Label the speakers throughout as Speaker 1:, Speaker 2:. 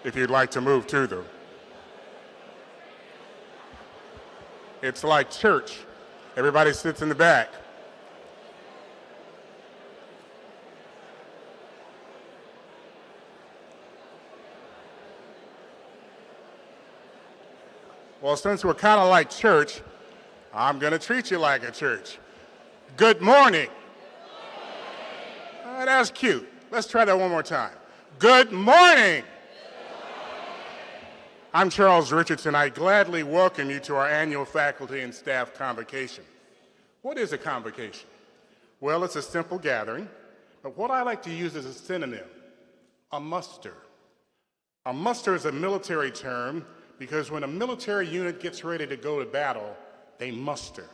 Speaker 1: if you'd like to move to them. It's like church. Everybody sits in the back. Well, since we're kind of like church, I'm going to treat you like a church. Good morning. That's cute. Let's try that one more time. Good morning. I'm Charles Richardson. I gladly welcome you to our annual faculty and staff convocation. What is a convocation? Well, it's a simple gathering, but what I like to use as a synonym, a muster. A muster is a military term because when a military unit gets ready to go to battle, they muster.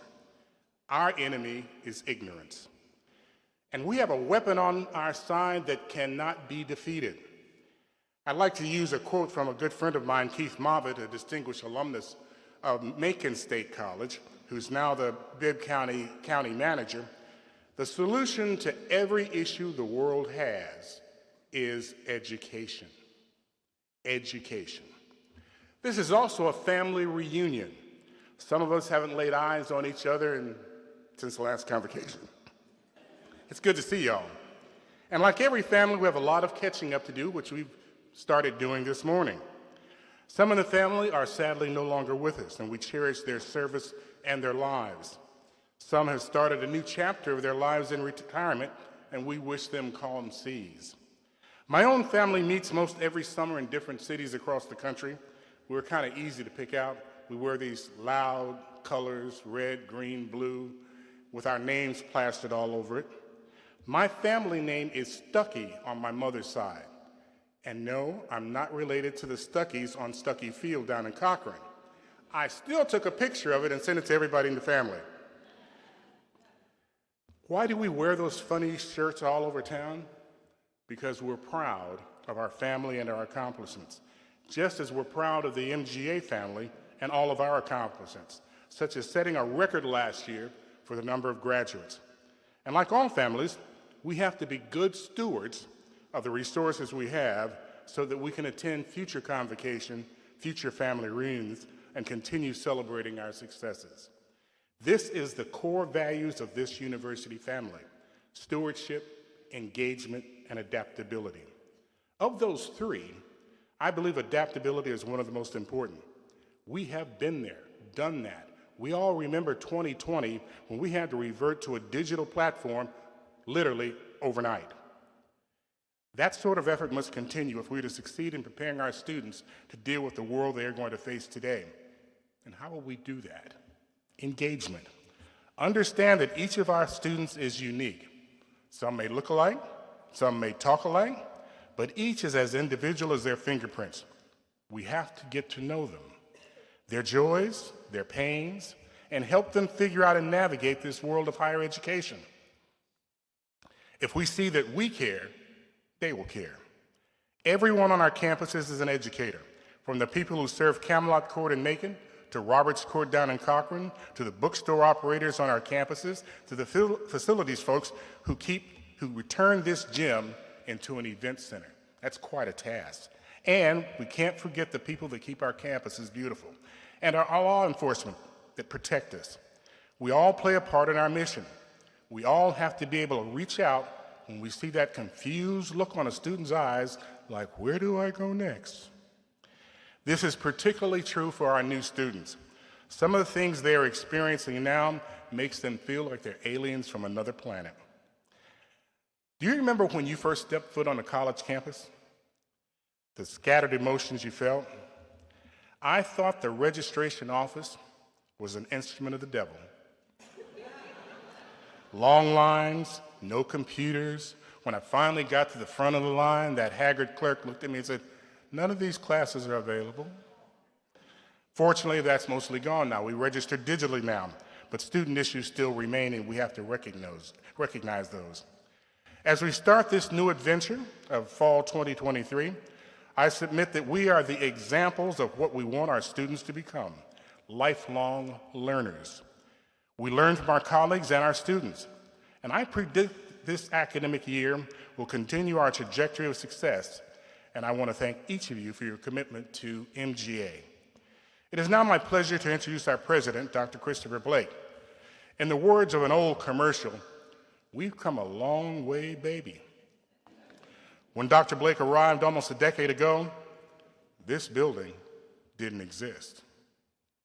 Speaker 1: Our enemy is ignorance. And we have a weapon on our side that cannot be defeated. I'd like to use a quote from a good friend of mine, Keith Moffitt, a distinguished alumnus of Macon State College, who's now the Bibb County manager. The solution to every issue the world has is education. Education. This is also a family reunion. Some of us haven't laid eyes on each other since the last convocation. It's good to see y'all. And like every family, we have a lot of catching up to do, which we've started doing this morning. Some in the family are sadly no longer with us, and we cherish their service and their lives. Some have started a new chapter of their lives in retirement, and we wish them calm seas. My own family meets most every summer in different cities across the country. We're kind of easy to pick out. We wear these loud colors, red, green, blue, with our names plastered all over it. My family name is Stuckey on my mother's side. And no, I'm not related to the Stuckeys on Stuckey Field down in Cochrane. I still took a picture of it and sent it to everybody in the family. Why do we wear those funny shirts all over town? Because we're proud of our family and our accomplishments, just as we're proud of the MGA family and all of our accomplishments, such as setting a record last year for the number of graduates. And like all families, we have to be good stewards of the resources we have so that we can attend future convocation, future family reunions, and continue celebrating our successes. This is the core values of this university family: stewardship, engagement, and adaptability. Of those three, I believe adaptability is one of the most important. We have been there, done that. We all remember 2020 when we had to revert to a digital platform literally overnight. That sort of effort must continue if we're to succeed in preparing our students to deal with the world they are going to face today. And how will we do that? Engagement. Understand that each of our students is unique. Some may look alike, some may talk alike, but each is as individual as their fingerprints. We have to get to know them, their joys, their pains, and help them figure out and navigate this world of higher education. If we see that we care, they will care. Everyone on our campuses is an educator, from the people who serve Camelot Court in Macon, to Roberts Court down in Cochrane, to the bookstore operators on our campuses, to the facilities folks who return this gym into an event center. That's quite a task. And we can't forget the people that keep our campuses beautiful, and our law enforcement that protect us. We all play a part in our mission. We all have to be able to reach out when we see that confused look on a student's eyes, like, where do I go next? This is particularly true for our new students. Some of the things they are experiencing now makes them feel like they're aliens from another planet. Do you remember when you first stepped foot on a college campus? The scattered emotions you felt? I thought the registration office was an instrument of the devil. Long lines, no computers. When I finally got to the front of the line, that haggard clerk looked at me and said, "None of these classes are available." Fortunately, that's mostly gone now. We register digitally now, but student issues still remain, and we have to recognize those. As we start this new adventure of fall 2023, I submit that we are the examples of what we want our students to become: lifelong learners. We learn from our colleagues and our students, and I predict this academic year will continue our trajectory of success and I want to thank each of you for your commitment to MGA. It is now my pleasure to introduce our president, Dr. Christopher Blake. In the words of an old commercial, we've come a long way, baby. When Dr. Blake arrived almost a decade ago, this building didn't exist.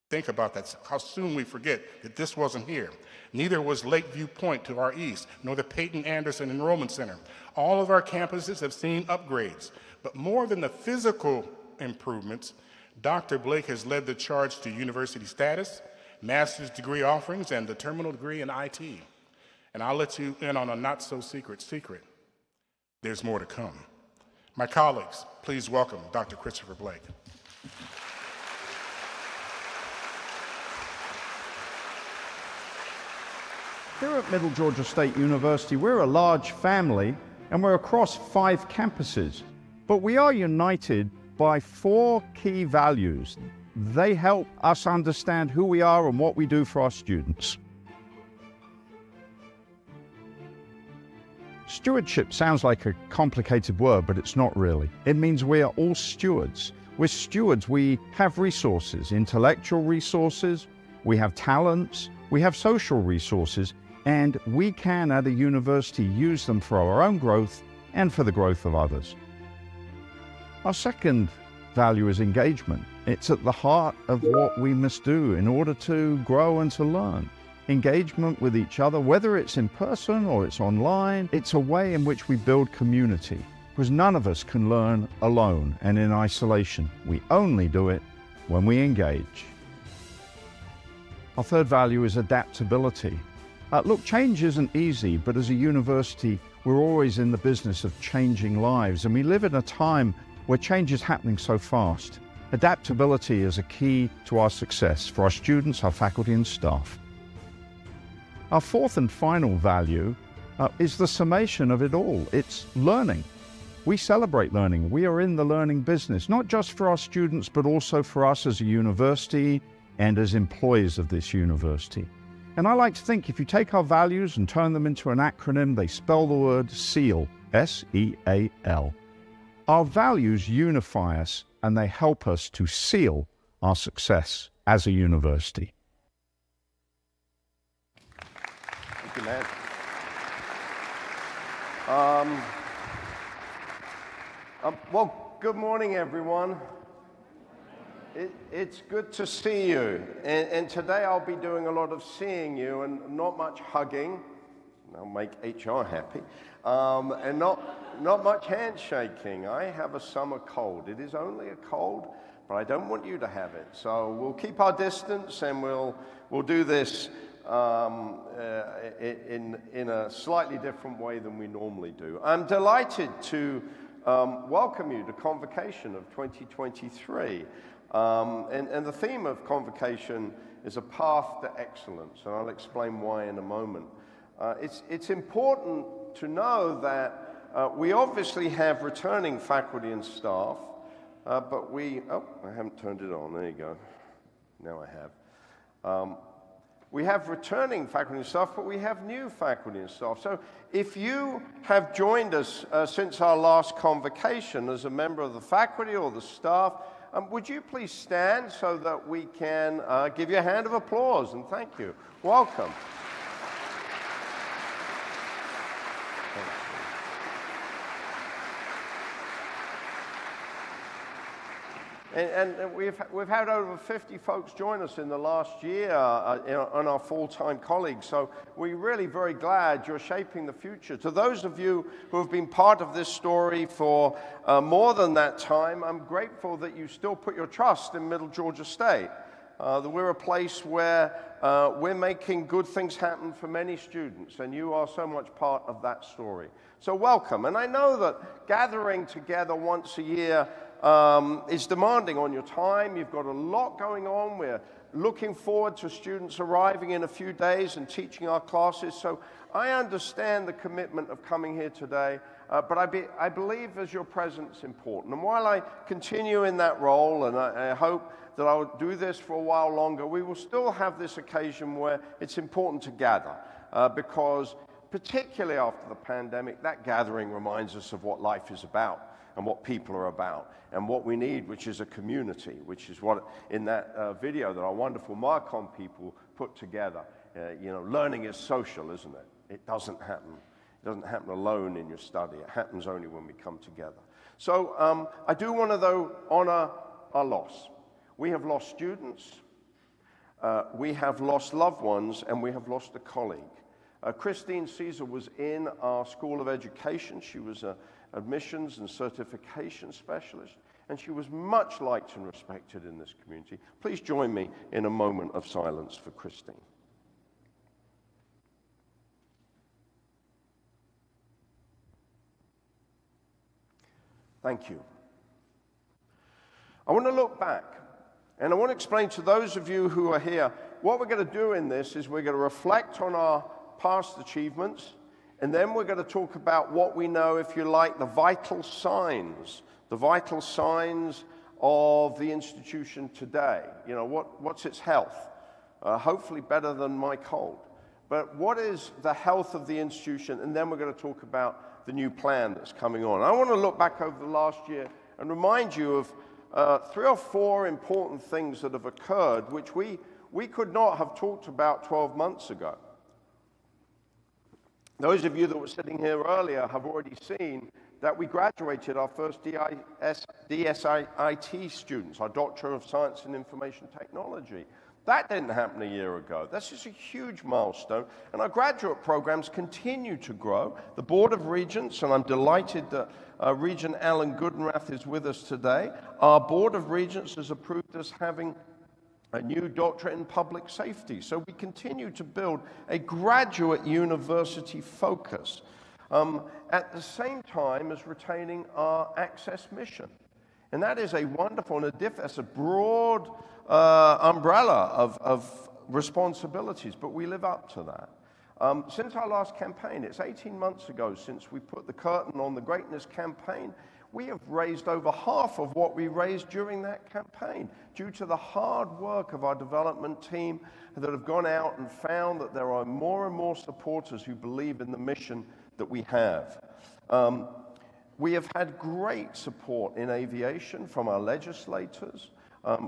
Speaker 1: Think about that, how soon we forget that this wasn't here. Neither was Lakeview Point to our east, nor the Peyton Anderson Enrollment Center. All of our campuses have seen upgrades, but more than the physical improvements, Dr. Blake has led the charge to university status, master's degree offerings, and the terminal degree in IT. And I'll let you in on a not-so-secret secret. There's more to come. My colleagues, please welcome Dr. Christopher Blake.
Speaker 2: Here at Middle Georgia State University, we're a large family and we're across 5 campuses, but we are united by 4 key values. They help us understand who we are and what we do for our students. Stewardship sounds like a complicated word, but it's not really. It means we are all stewards. We're stewards. We have resources, intellectual resources, we have talents, we have social resources, and we can at a university use them for our own growth and for the growth of others. Our second value is engagement. It's at the heart of what we must do in order to grow and to learn. Engagement with each other, whether it's in person or it's online, it's a way in which we build community, because none of us can learn alone and in isolation. We only do it when we engage. Our third value is adaptability. Look, change isn't easy, but as a university, we're always in the business of changing lives, and we live in a time where change is happening so fast. Adaptability is a key to our success for our students, our faculty, and staff. Our fourth and final value is the summation of it all. It's learning. We celebrate learning. We are in the learning business, not just for our students, but also for us as a university and as employees of this university. And I like to think if you take our values and turn them into an acronym, they spell the word SEAL, S-E-A-L. Our values unify us and they help us to seal our success as a university.
Speaker 3: Thank you, man. Well, good morning, everyone. It's good to see you. And today I'll be doing a lot of seeing you and not much hugging. I'll make HR happy. And not much handshaking. I have a summer cold. It is only a cold, but I don't want you to have it. So we'll keep our distance and we'll do this in a slightly different way than we normally do. I'm delighted to welcome you to Convocation of 2023. And the theme of Convocation is a path to excellence, and I'll explain why in a moment. It's important to know that we obviously have returning faculty and staff, but I haven't turned it on, there you go. Now I have. We have returning faculty and staff, but we have new faculty and staff. So if you have joined us since our last convocation as a member of the faculty or the staff, would you please stand so that we can give you a hand of applause and thank you. Welcome. And we've had over 50 folks join us in the last year on our full-time colleagues, so we're really very glad you're shaping the future. To those of you who have been part of this story for more than that time, I'm grateful that you still put your trust in Middle Georgia State, that we're a place where we're making good things happen for many students, and you are so much part of that story. So welcome, and I know that gathering together once a year is demanding on your time. You've got a lot going on. We're looking forward to students arriving in a few days and teaching our classes. So I understand the commitment of coming here today, but I believe as your presence important. And while I continue in that role, and I hope that I'll do this for a while longer, we will still have this occasion where it's important to gather, because particularly after the pandemic, that gathering reminds us of what life is about. and what people are about, and what we need, which is a community, which is what in that video that our wonderful Macon people put together. Learning is social, isn't it? It doesn't happen. It doesn't happen alone in your study. It happens only when we come together. So I do want to, though, honor our loss. We have lost students, we have lost loved ones, and we have lost a colleague. Christine Caesar was in our School of Education. She was an admissions and certification specialist, and she was much liked and respected in this community. Please join me in a moment of silence for Christine. Thank you. I want to look back, and I want to explain to those of you who are here, what we're going to do in this is we're going to reflect on our past achievements, and then we're going to talk about what we know, if you like, the vital signs of the institution today. What's its health? Hopefully better than my cold. But what is the health of the institution? And then we're going to talk about the new plan that's coming on. I want to look back over the last year and remind you of 3 or 4 important things that have occurred, which we could not have talked about 12 months ago. Those of you that were sitting here earlier have already seen that we graduated our first DSIT students, our Doctor of Science in Information Technology. That didn't happen a year ago. That's just a huge milestone. And our graduate programs continue to grow. The Board of Regents, and I'm delighted that Regent Alan Goodenrath is with us today. Our Board of Regents has approved us having a new doctorate in public safety. So we continue to build a graduate university focus at the same time as retaining our access mission. And that is a wonderful and that's a broad umbrella of responsibilities, but we live up to that. Since our last campaign, it's 18 months ago since we put the curtain on the Greatness campaign, we have raised over half of what we raised during that campaign due to the hard work of our development team that have gone out and found that there are more and more supporters who believe in the mission that we have. We have had great support in aviation from our legislators,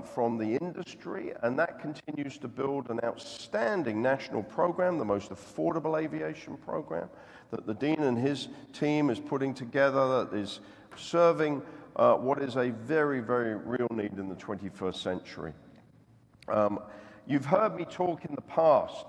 Speaker 3: from the industry, and that continues to build an outstanding national program, the most affordable aviation program that the Dean and his team is putting together that is serving what is a very, very real need in the 21st century. You've heard me talk in the past.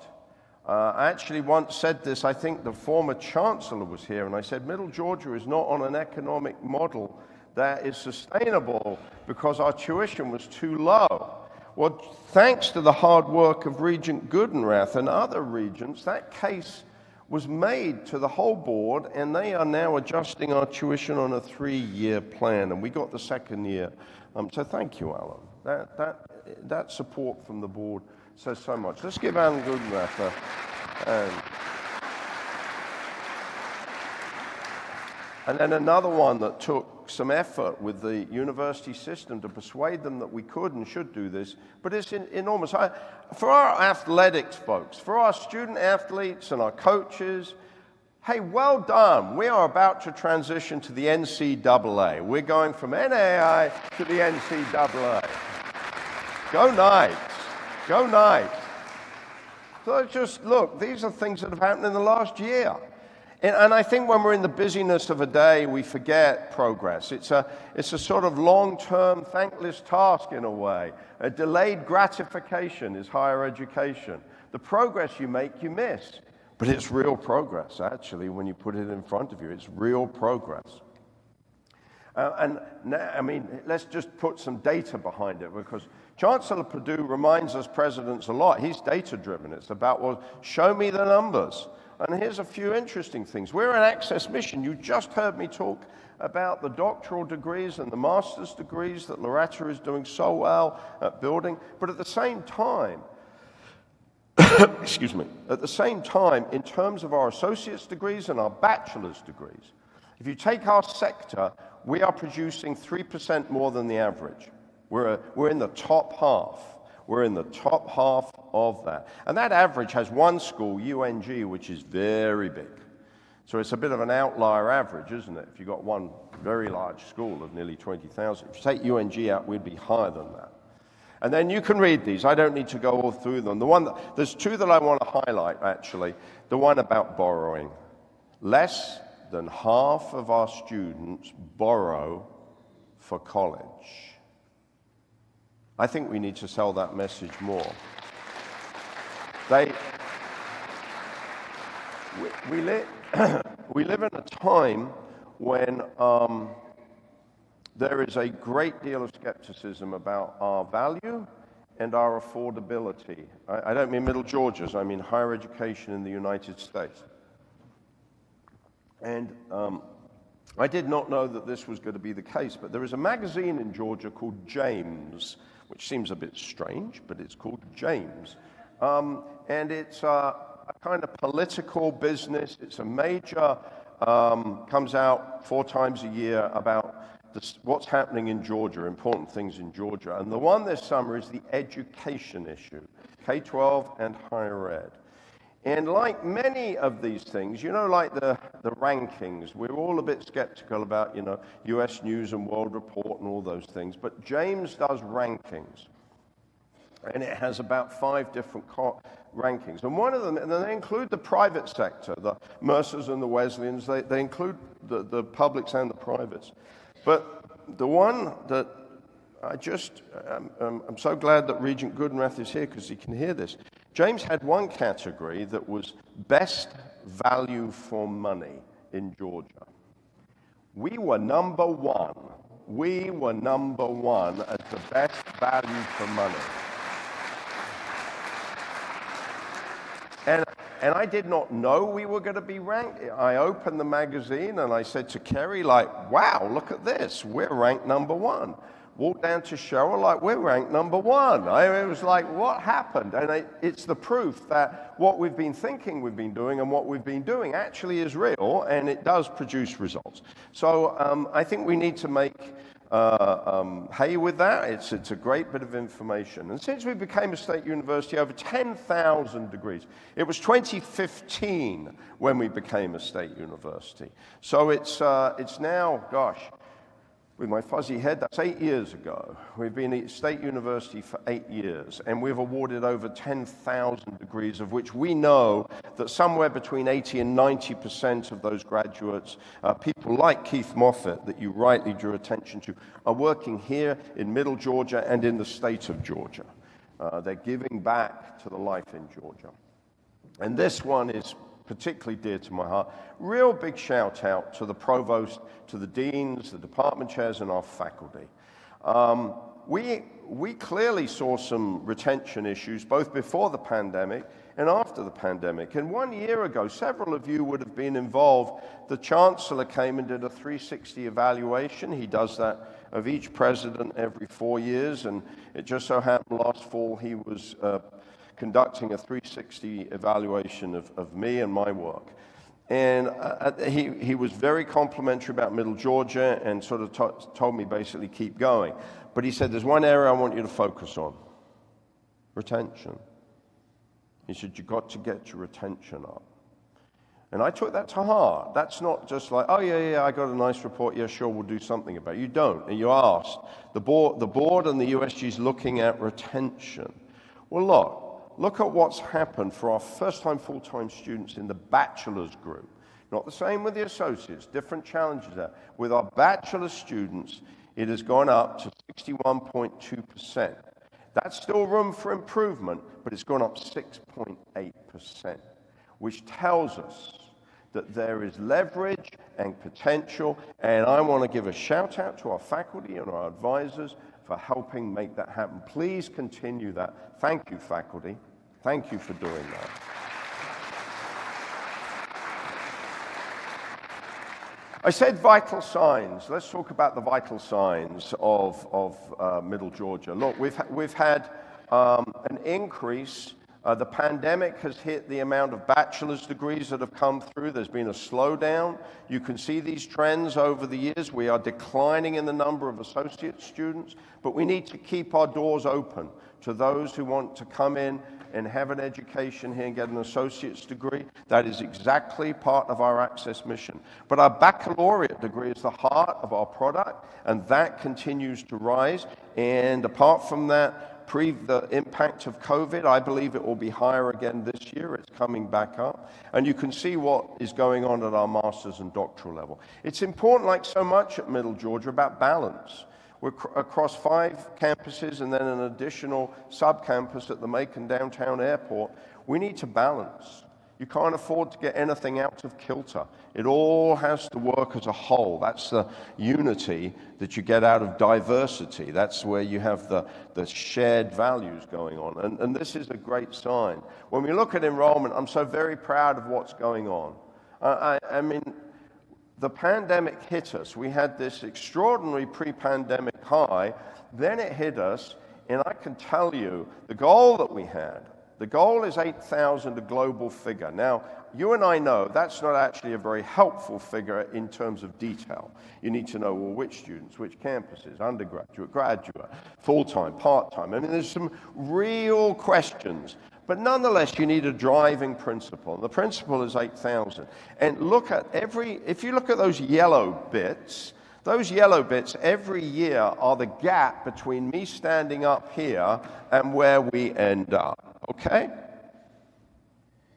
Speaker 3: I actually once said this, I think the former chancellor was here, and I said Middle Georgia is not on an economic model that is sustainable because our tuition was too low. Well, thanks to the hard work of Regent Goodenrath and other regents, that case was made to the whole board, and they are now adjusting our tuition on a 3-year plan, and we got the 2nd year. So thank you, Alan. That support from the board says so much. Let's give Alan Goodenrath a hand. And then another one that took some effort with the university system to persuade them that we could and should do this, but it's enormous. For our athletics folks, for our student athletes and our coaches, hey, well done. We are about to transition to the NCAA. We're going from NAI to the NCAA. Go Knights. Go Knights. So just look, these are things that have happened in the last year. And I think when we're in the busyness of a day, we forget progress. It's a sort of long-term, thankless task in a way. A delayed gratification is higher education. The progress you make, you miss. But it's real progress, actually, when you put it in front of you. It's real progress. And now, I mean, let's just put some data behind it, because Chancellor Perdue reminds us presidents a lot. He's data-driven. It's about, well, show me the numbers. And here's a few interesting things. We're an access mission. You just heard me talk about the doctoral degrees and the master's degrees that Loretta is doing so well at building. But at the same time, excuse me, at the same time, in terms of our associate's degrees and our bachelor's degrees, if you take our sector, we are producing 3% more than the average. We're in the top half. We're in the top half of that. And that average has one school, UNG, which is very big. So it's a bit of an outlier average, isn't it? If you've got one very large school of nearly 20,000. If you take UNG out, we'd be higher than that. And then you can read these. I don't need to go all through them. There's two that I want to highlight, actually. The one about borrowing. Less than half of our students borrow for college. I think we need to sell that message more. We live in a time when there is a great deal of skepticism about our value and our affordability. I don't mean Middle Georgia's, I mean higher education in the United States. And I did not know that this was going to be the case, but there is a magazine in Georgia called James, which seems a bit strange, but it's called James. And it's a kind of political business. It's a major, comes out 4 times a year about what's happening in Georgia, important things in Georgia. And the one this summer is the education issue, K-12 and higher ed. And like many of these things, you know, like the rankings, we're all a bit skeptical about, you know, US News and World Report and all those things. But James does rankings. And it has about 5 different rankings. And one of them, and they include the private sector, the Mercers and the Wesleyans, they include the publics and the privates. But the one that I'm so glad that Regent Goodenough is here because he can hear this. James had one category that was best value for money in Georgia. We were number 1. We were number 1 as the best value for money. And I did not know we were going to be ranked. I opened the magazine and I said to Kerry, like, wow, look at this. We're ranked number 1. Walked down to Cheryl, like, we're ranked number 1. It was like, what happened? And it's the proof that what we've been thinking we've been doing and what we've been doing actually is real, and it does produce results. So I think we need to make hay with that. It's a great bit of information. And since we became a state university, over 10,000 degrees. It was 2015 when we became a state university. So it's now, gosh, with my fuzzy head, that's 8 years ago. We've been at State University for 8 years, and we've awarded over 10,000 degrees, of which we know that somewhere between 80 and 90% of those graduates, people like Keith Moffett, that you rightly drew attention to, are working here in Middle Georgia and in the state of Georgia. They're giving back to the life in Georgia. And this one is particularly dear to my heart. Real big shout out to the provost, to the deans, the department chairs, and our faculty. We clearly saw some retention issues both before the pandemic and after the pandemic. And 1 year ago, several of you would have been involved. The Chancellor came and did a 360 evaluation. He does that of each president every 4 years, and it just so happened last fall he was conducting a 360 evaluation of me and my work. And he was very complimentary about Middle Georgia and sort of told me basically keep going. But he said, there's one area I want you to focus on, retention. He said, you've got to get your retention up. And I took that to heart. That's not just like, oh, yeah, I got a nice report. Yeah, sure, we'll do something about it. You don't. And you asked. The board and the USG is looking at retention. Well, look at what's happened for our first-time, full-time students in the bachelor's group. Not the same with the associates, different challenges there. With our bachelor students, it has gone up to 61.2%. That's still room for improvement, but it's gone up 6.8%, which tells us that there is leverage and potential, and I want to give a shout-out to our faculty and our advisors for helping make that happen. Please continue that. Thank you, faculty. Thank you for doing that. I said vital signs. Let's talk about the vital signs of Middle Georgia. Look, we've had an increase The pandemic has hit the amount of bachelor's degrees that have come through. There's been a slowdown. You can see these trends over the years. We are declining in the number of associate students, but we need to keep our doors open to those who want to come in and have an education here and get an associate's degree. That is exactly part of our Access mission. But our baccalaureate degree is the heart of our product, and that continues to rise. And apart from that, the impact of COVID, I believe it will be higher again this year. It's coming back up. And you can see what is going on at our master's and doctoral level. It's important, like so much at Middle Georgia, about balance. We're across 5 campuses and then an additional sub-campus at the Macon downtown airport. We need to balance. You can't afford to get anything out of kilter. It all has to work as a whole. That's the unity that you get out of diversity. That's where you have the shared values going on. And this is a great sign. When we look at enrollment, I'm so very proud of what's going on. I mean, the pandemic hit us. We had this extraordinary pre-pandemic high. Then it hit us, and I can tell you the goal that we had, the goal is 8,000, a global figure. Now, you and I know that's not actually a very helpful figure in terms of detail. You need to know, well, which students, which campuses, undergraduate, graduate, full-time, part-time. I mean, there's some real questions. But nonetheless, you need a driving principle. And the principle is 8,000. And look at if you look at those yellow bits every year are the gap between me standing up here and where we end up. Okay?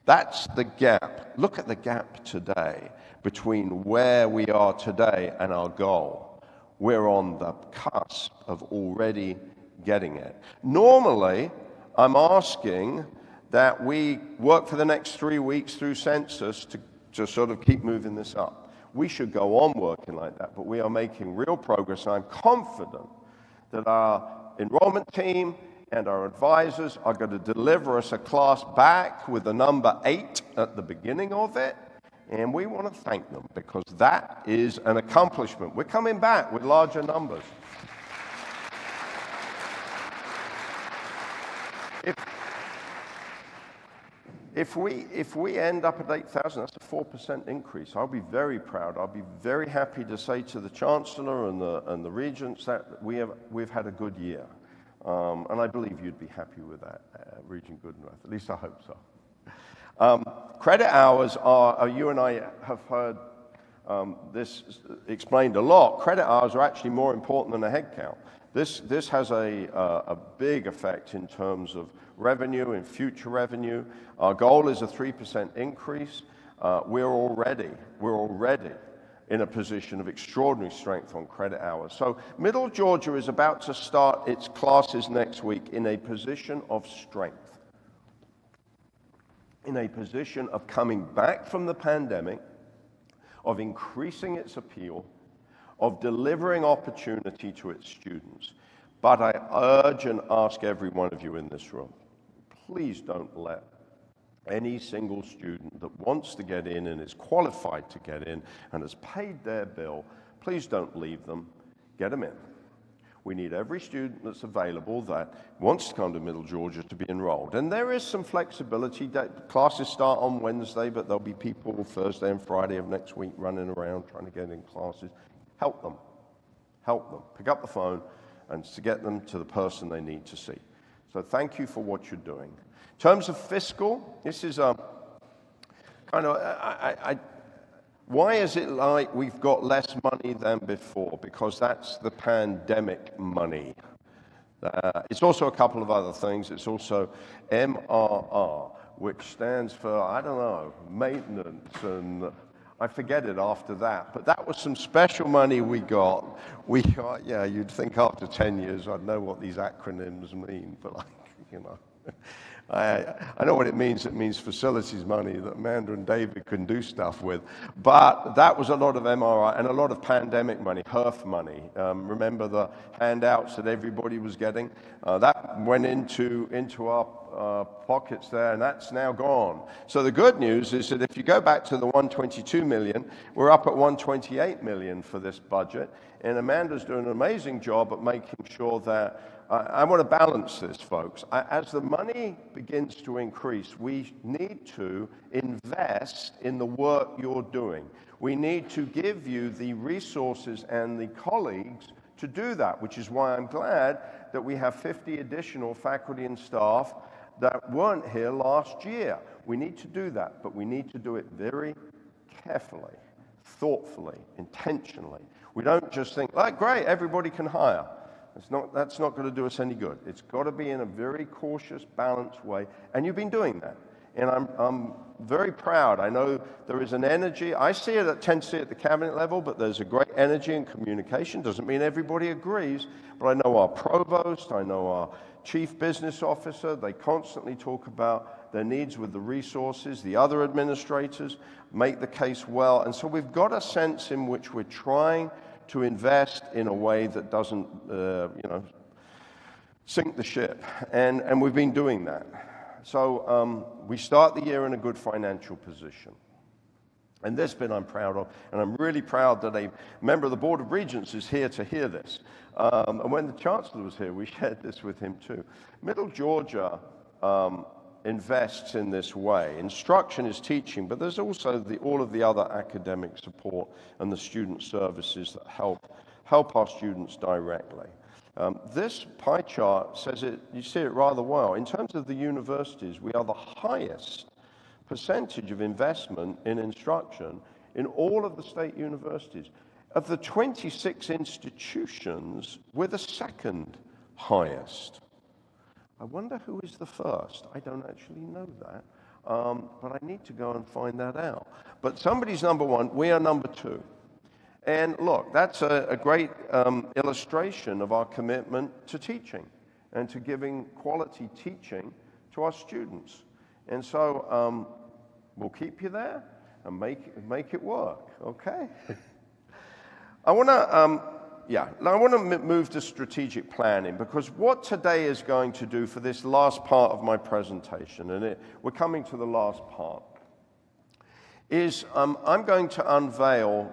Speaker 3: That's the gap. Look at the gap today between where we are today and our goal. We're on the cusp of already getting it. Normally, I'm asking that we work for the next 3 weeks through census to sort of keep moving this up. We should go on working like that, but we are making real progress. I'm confident that our enrollment team and our advisors are going to deliver us a class back with the number 8 at the beginning of it, and we want to thank them because that is an accomplishment. We're coming back with larger numbers. If we end up at 8,000, that's a 4% increase. I'll be very proud. I'll be very happy to say to the Chancellor and the Regents that we've had a good year. And I believe you'd be happy with that, Regent Goodenough. At least I hope so. Credit hours are, you and I have heard this explained a lot. Credit hours are actually more important than a head count. This has a big effect in terms of revenue and future revenue. Our goal is a 3% increase. We're already in a position of extraordinary strength on credit hours. So Middle Georgia is about to start its classes next week in a position of strength, in a position of coming back from the pandemic, of increasing its appeal, of delivering opportunity to its students. But I urge and ask every one of you in this room, please don't let any single student that wants to get in and is qualified to get in and has paid their bill, please don't leave them. Get them in. We need every student that's available that wants to come to Middle Georgia to be enrolled. And there is some flexibility. Classes start on Wednesday, but there'll be people Thursday and Friday of next week running around trying to get in classes. Help them. Help them. Pick up the phone and to get them to the person they need to see. So thank you for what you're doing. In terms of fiscal, this is a kind of, why is it like we've got less money than before? Because that's the pandemic money. It's also a couple of other things. It's also MRR, which stands for, I don't know, maintenance, and I forget it after that. But that was some special money we got. Yeah, you'd think after 10 years I'd know what these acronyms mean, but I know what it means. It means facilities money that Amanda and David can do stuff with. But that was a lot of MRI and a lot of pandemic money, HERF money. Remember the handouts that everybody was getting? That went into our pockets there, and that's now gone. So the good news is that if you go back to the 122 million, we're up at 128 million for this budget. And Amanda's doing an amazing job at making sure that I want to balance this, folks. As the money begins to increase, we need to invest in the work you're doing. We need to give you the resources and the colleagues to do that, which is why I'm glad that we have 50 additional faculty and staff that weren't here last year. We need to do that, but we need to do it very carefully, thoughtfully, intentionally. We don't just think, like, great, everybody can hire. That's not going to do us any good. It's got to be in a very cautious, balanced way, and you've been doing that. And I'm very proud. I know there is an energy. I tend to see it at the cabinet level, but there's a great energy in communication. Doesn't mean everybody agrees, but I know our provost, I know our chief business officer, they constantly talk about their needs with the resources. The other administrators make the case well. And so we've got a sense in which we're trying to invest in a way that doesn't, sink the ship. And we've been doing that. So we start the year in a good financial position. And this bit I'm proud of, and I'm really proud that a member of the Board of Regents is here to hear this. And when the Chancellor was here, we shared this with him too. Middle Georgia invests in this way. Instruction is teaching, but there's also all of the other academic support and the student services that help our students directly. This pie chart says it, you see it rather well. In terms of the universities, we are the highest percentage of investment in instruction in all of the state universities. Of the 26 institutions, we're the second highest. I wonder who is the first. I don't actually know that, but I need to go and find that out. But somebody's number one, we are number two. And look, that's a great illustration of our commitment to teaching and to giving quality teaching to our students. And so we'll keep you there and make it work, okay? I want to move to strategic planning, because what today is going to do for this last part of my presentation, and we're coming to the last part, is I'm going to unveil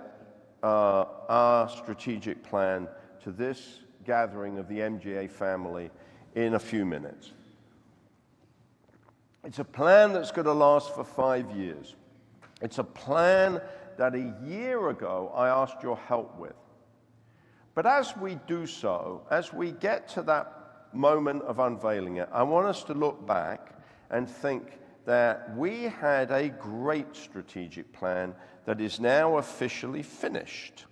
Speaker 3: our strategic plan to this gathering of the MGA family in a few minutes. It's a plan that's going to last for 5 years. It's a plan that a year ago I asked your help with. But as we do so, as we get to that moment of unveiling it, I want us to look back and think that we had a great strategic plan that is now officially finished.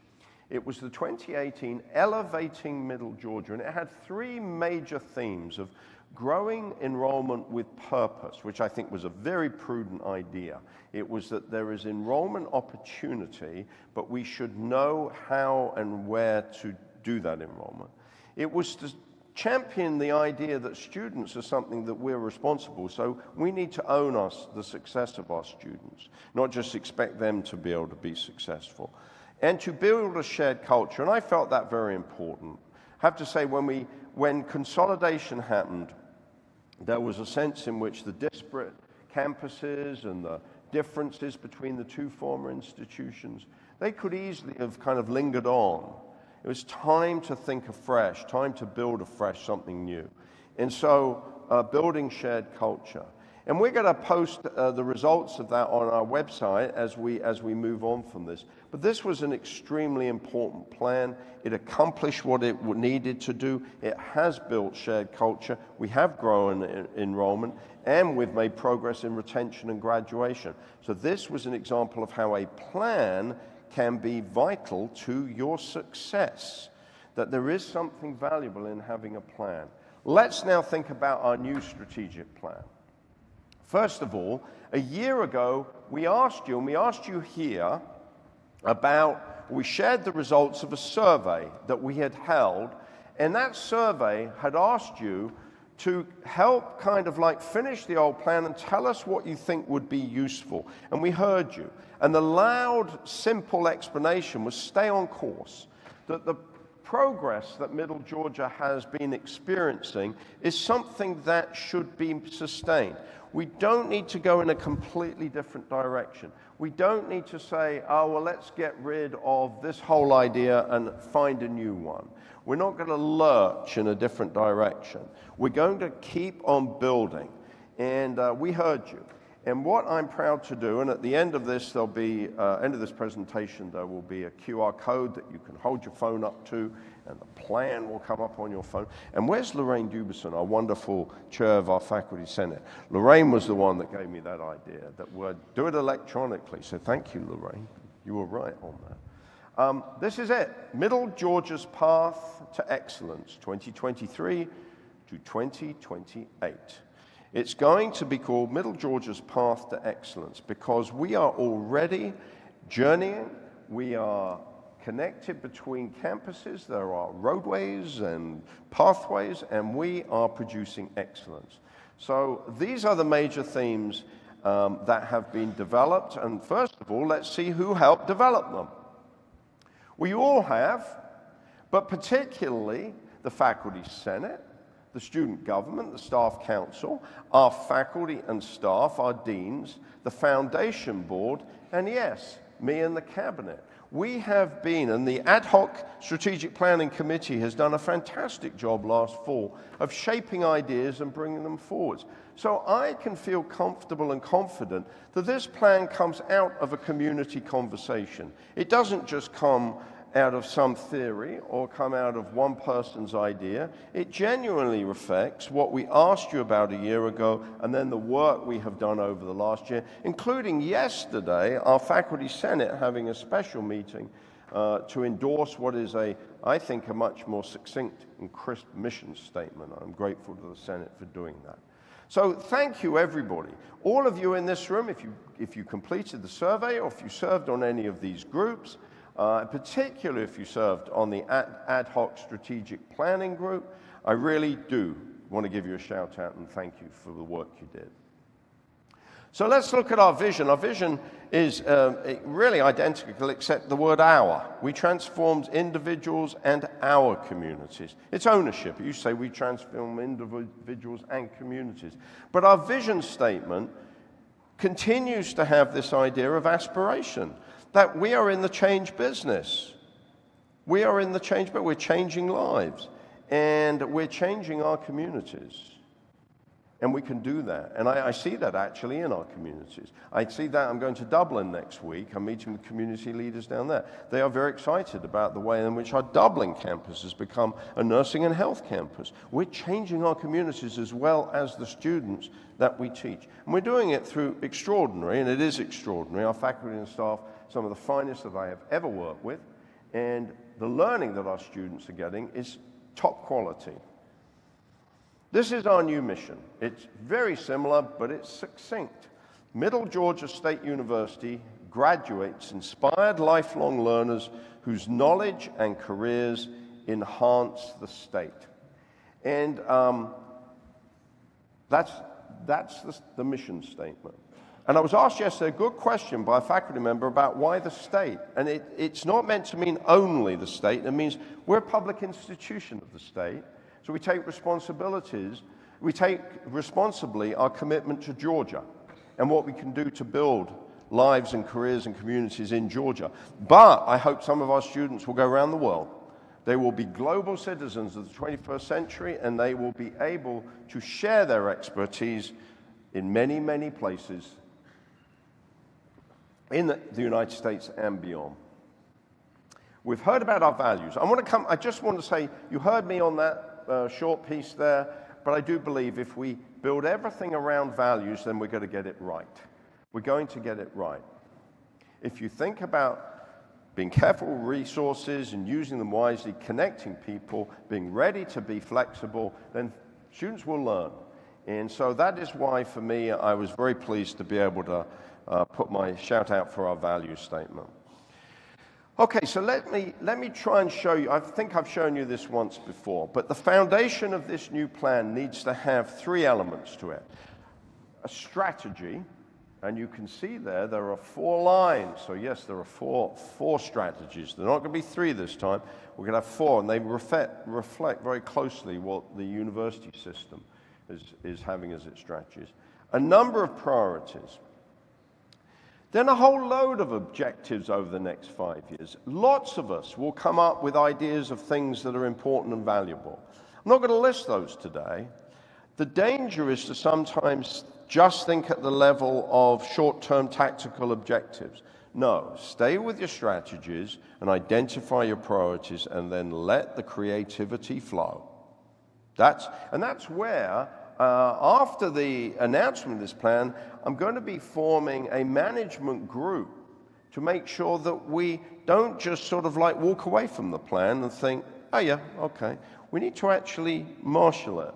Speaker 3: It was the 2018 Elevating Middle Georgia, and it had 3 major themes of growing enrollment with purpose, which I think was a very prudent idea. It was that there is enrollment opportunity, but we should know how and where to do that enrollment. It was to champion the idea that students are something that we're responsible, so we need to own the success of our students, not just expect them to be able to be successful. And to build a shared culture, and I felt that very important. I have to say, when consolidation happened, there was a sense in which the disparate campuses and the differences between the 2 former institutions, they could easily have kind of lingered on. It was time to think afresh, time to build afresh something new. And so building shared culture. And we're going to post the results of that on our website as we move on from this. But this was an extremely important plan. It accomplished what it needed to do. It has built shared culture. We have grown enrollment, and we've made progress in retention and graduation. So this was an example of how a plan can be vital to your success, that there is something valuable in having a plan. Let's now think about our new strategic plan. First of all, a year ago, we asked you here we shared the results of a survey that we had held, and that survey had asked you to help kind of like finish the old plan and tell us what you think would be useful. And we heard you. And the loud, simple explanation was stay on course, that the progress that Middle Georgia has been experiencing is something that should be sustained. We don't need to go in a completely different direction. We don't need to say, oh, well, let's get rid of this whole idea and find a new one. We're not going to lurch in a different direction. We're going to keep on building. And we heard you. And what I'm proud to do, and at the end of this, there'll be, end of this presentation, there will be a QR code that you can hold your phone up to, and the plan will come up on your phone. And where's Lorraine Dubison, our wonderful chair of our faculty senate? Lorraine was the one that gave me that idea, that we'd do it electronically. So thank you, Lorraine. You were right on that. This is it, Middle Georgia's Path to Excellence, 2023 to 2028. It's going to be called Middle Georgia's Path to Excellence because we are already journeying. We are connected between campuses. There are roadways and pathways, and we are producing excellence. So these are the major themes that have been developed. And first of all, let's see who helped develop them. We all have, but particularly the Faculty Senate, the student government, the staff council, our faculty and staff, our deans, the foundation board, and yes, me and the cabinet. We have been, and the ad hoc strategic planning committee has done a fantastic job last fall of shaping ideas and bringing them forwards. So I can feel comfortable and confident that this plan comes out of a community conversation. It doesn't just come out of some theory or come out of one person's idea. It genuinely reflects what we asked you about a year ago and then the work we have done over the last year, including yesterday, our Faculty Senate having a special meeting to endorse what is I think, a much more succinct and crisp mission statement. I'm grateful to the Senate for doing that. So thank you, everybody. All of you in this room, if you completed the survey or if you served on any of these groups, particularly if you served on the ad hoc strategic planning group, I really do want to give you a shout out and thank you for the work you did. So let's look at our vision. Our vision is really identical except the word our. We transformed individuals and our communities. It's ownership. You say we transform individuals and communities. But our vision statement continues to have this idea of aspiration, that we are in the change business. We are in the change, but we're changing lives. And we're changing our communities. And we can do that. And I see that actually in our communities. I see that. I'm going to Dublin next week. I'm meeting with community leaders down there. They are very excited about the way in which our Dublin campus has become a nursing and health campus. We're changing our communities as well as the students that we teach. And we're doing it through extraordinary, and it is extraordinary, our faculty and staff, some of the finest that I have ever worked with, and the learning that our students are getting is top quality. This is our new mission. It's very similar, but it's succinct. Middle Georgia State University graduates inspired lifelong learners whose knowledge and careers enhance the state. And that's the mission statement. And I was asked yesterday a good question by a faculty member about why the state. And it's not meant to mean only the state. It means we're a public institution of the state. So we take responsibilities. We take responsibly our commitment to Georgia and what we can do to build lives and careers and communities in Georgia. But I hope some of our students will go around the world. They will be global citizens of the 21st century, and they will be able to share their expertise in many, many places in the United States and beyond. We've heard about our values. I just want to say, you heard me on that short piece there, but I do believe if we build everything around values, then we're going to get it right. We're going to get it right. If you think about being careful with resources and using them wisely, connecting people, being ready to be flexible, then students will learn. And so that is why, for me, I was very pleased to be able to put my shout out for our value statement. Okay, so let me try and show you. I think I've shown you this once before, but the foundation of this new plan needs to have three elements to it. A strategy, and you can see there are 4 lines. So yes, there are four strategies. They're not going to be 3 this time. We're going to have 4, and they reflect very closely what the university system is having as its strategies. A number of priorities. Then a whole load of objectives over the next 5 years. Lots of us will come up with ideas of things that are important and valuable. I'm not going to list those today. The danger is to sometimes just think at the level of short-term tactical objectives. No, stay with your strategies and identify your priorities and then let the creativity flow. That's where, after the announcement of this plan, I'm going to be forming a management group to make sure that we don't just sort of like walk away from the plan and think, oh yeah, okay. We need to actually marshal it,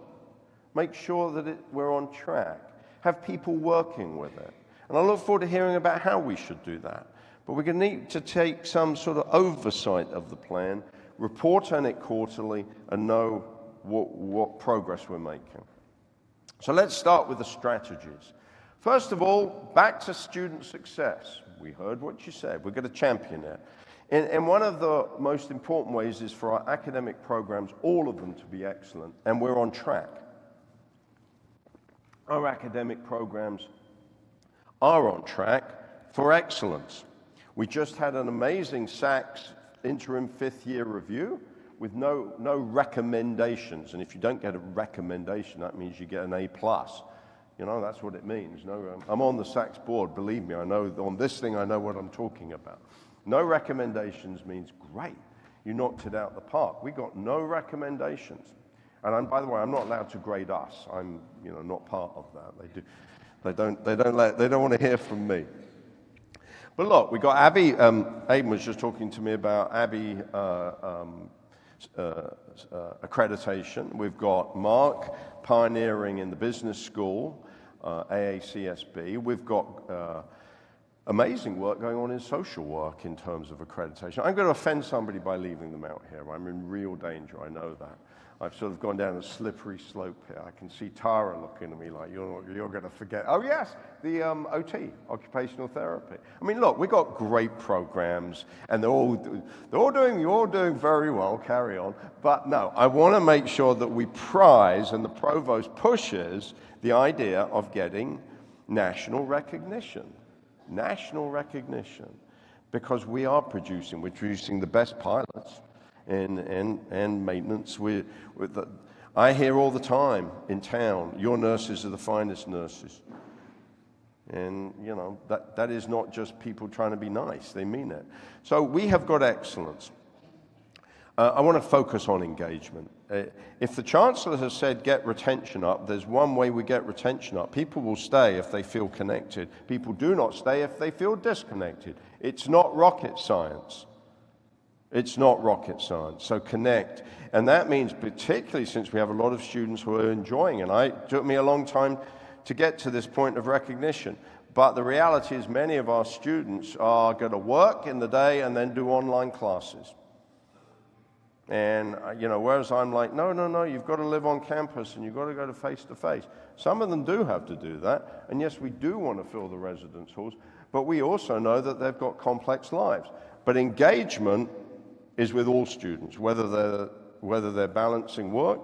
Speaker 3: make sure that we're on track, have people working with it. And I look forward to hearing about how we should do that. But we're going to need to take some sort of oversight of the plan, report on it quarterly, and know what progress we're making. So let's start with the strategies. First of all, back to student success. We heard what you said. We're going to champion it. And one of the most important ways is for our academic programs, all of them, to be excellent, and we're on track. Our academic programs are on track for excellence. We just had an amazing SACS interim fifth-year review with no recommendations. And if you don't get a recommendation, that means you get an A+. You know, that's what it means. I'm on the SACS board, believe me, I know on this thing I know what I'm talking about. No recommendations means great. You knocked it out the park. We got no recommendations. And by the way, I'm not allowed to grade us. I'm, not part of that. They don't want to hear from me. But look, we got Abby. Aiden was just talking to me about Abby accreditation. We've got Mark pioneering in the business school, AACSB. We've got amazing work going on in social work in terms of accreditation. I'm going to offend somebody by leaving them out here. I'm in real danger, I know that. I've sort of gone down a slippery slope here. I can see Tara looking at me like, you're going to forget. Oh yes, the OT, occupational therapy. I mean, look, we've got great programs, and you're all doing very well, carry on. But no, I want to make sure that we prize, and the provost pushes the idea of getting national recognition. National recognition, because we're producing the best pilots and maintenance. I hear all the time in town, your nurses are the finest nurses. And, that is not just people trying to be nice, they mean it. So we have got excellence. I want to focus on engagement. If the Chancellor has said get retention up, there's one way we get retention up. People will stay if they feel connected. People do not stay if they feel disconnected. It's not rocket science. It's not rocket science. So connect. And that means, particularly since we have a lot of students who are enjoying it. It took me a long time to get to this point of recognition. But the reality is many of our students are going to work in the day and then do online classes. And, whereas I'm like, no, you've got to live on campus and you've got to go to face-to-face. Some of them do have to do that. And yes, we do want to fill the residence halls, but we also know that they've got complex lives. But engagement is with all students, whether they're balancing work,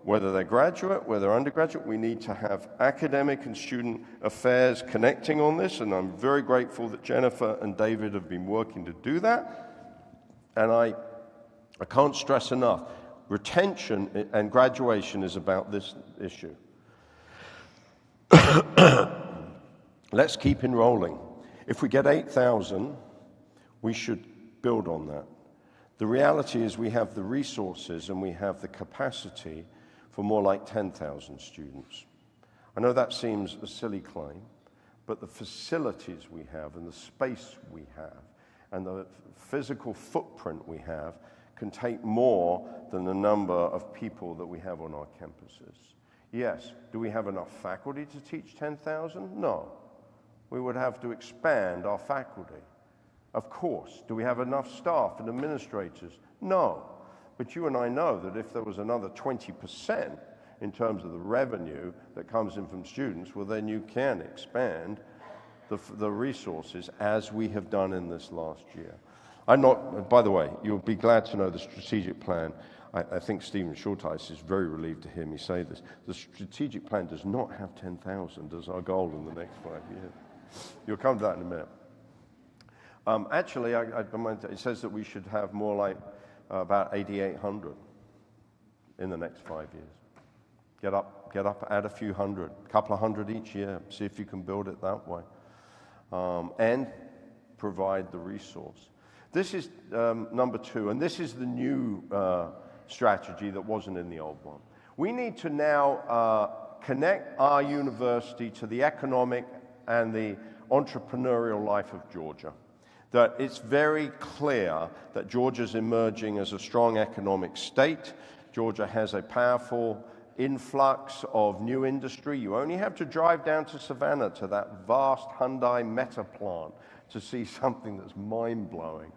Speaker 3: whether they're graduate, whether they're undergraduate. We need to have academic and student affairs connecting on this, and I'm very grateful that Jennifer and David have been working to do that. And I can't stress enough, retention and graduation is about this issue. Let's keep enrolling. If we get 8,000, we should build on that. The reality is we have the resources and we have the capacity for more like 10,000 students. I know that seems a silly claim, but the facilities we have and the space we have and the physical footprint we have can take more than the number of people that we have on our campuses. Yes, do we have enough faculty to teach 10,000? No. We would have to expand our faculty. Of course. Do we have enough staff and administrators? No. But you and I know that if there was another 20% in terms of the revenue that comes in from students, well, then you can expand the resources as we have done in this last year. By the way, you'll be glad to know the strategic plan. I think Stephen Shortice is very relieved to hear me say this. The strategic plan does not have 10,000 as our goal in the next 5 years. You'll come to that in a minute. Actually, it says that we should have more like about 8,800 in the next 5 years. Get up, add a few hundred, a couple of hundred each year. See if you can build it that way. And provide the resource. This is number 2, and this is the new strategy that wasn't in the old one. We need to now connect our university to the economic and the entrepreneurial life of Georgia. That it's very clear that Georgia's emerging as a strong economic state. Georgia has a powerful influx of new industry. You only have to drive down to Savannah to that vast Hyundai Meta plant to see something that's mind-blowing.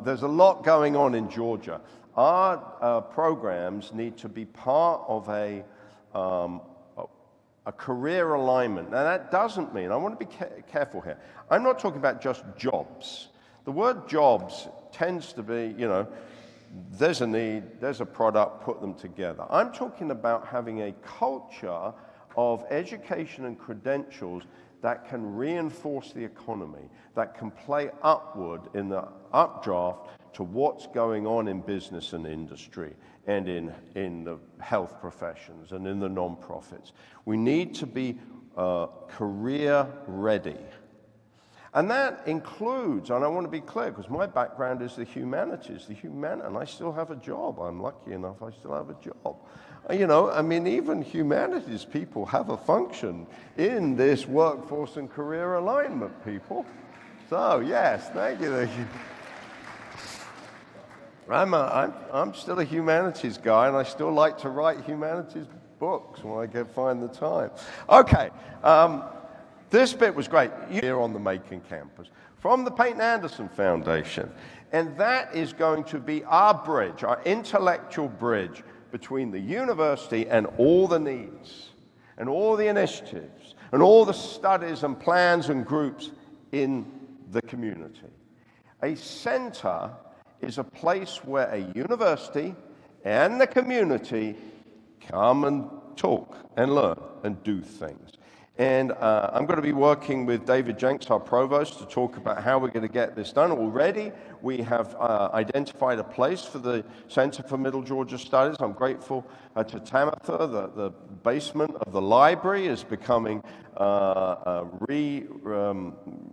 Speaker 3: There's a lot going on in Georgia. Our programs need to be part of a career alignment. Now that doesn't mean, I want to be careful here, I'm not talking about just jobs. The word jobs tends to be, you know, there's a need, there's a product, put them together. I'm talking about having a culture of education and credentials that can reinforce the economy, that can play upward in the updraft to what's going on in business and industry and in the health professions and in the nonprofits. We need to be career ready. And that includes, and I want to be clear, because my background is the humanities, and I still have a job. I'm lucky enough I still have a job. You know, I mean, even humanities people have a function in this workforce and career alignment, people. So, yes, thank you. I'm still a humanities guy, and I still like to write humanities books when I find the time. Okay. This bit was great. Here on the Macon campus from the Peyton Anderson Foundation. And that is going to be our bridge, our intellectual bridge between the university and all the needs and all the initiatives and all the studies and plans and groups in the community. A center is a place where a university and the community come and talk and learn and do things. And I'm going to be working with David Jenks, our provost, to talk about how we're going to get this done. Already, we have identified a place for the Center for Middle Georgia Studies. I'm grateful to Tamitha. The basement of the library is becoming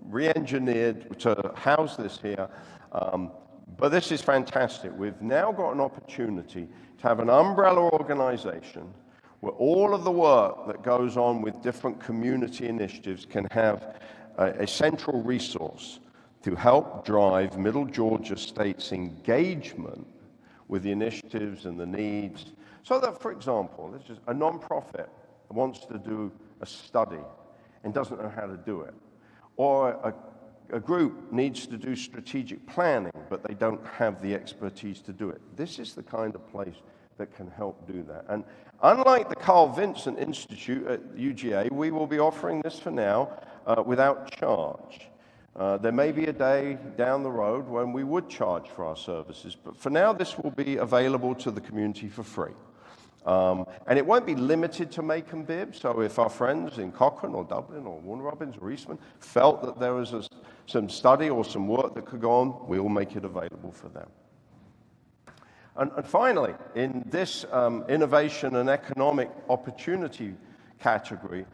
Speaker 3: re-engineered to house this here. But this is fantastic. We've now got an opportunity to have an umbrella organization where all of the work that goes on with different community initiatives can have a central resource to help drive Middle Georgia State's engagement with the initiatives and the needs. So that, for example, let's just, a nonprofit wants to do a study and doesn't know how to do it. Or a group needs to do strategic planning, but they don't have the expertise to do it. This is the kind of place that can help do that. And unlike the Carl Vinson Institute at UGA, we will be offering this for now without charge. There may be a day down the road when we would charge for our services, but for now this will be available to the community for free. And it won't be limited to Macon Bibb, so if our friends in Cochrane or Dublin or Warner Robins or Eastman felt that there was some study or some work that could go on, we will make it available for them. And finally, in this innovation and economic opportunity category,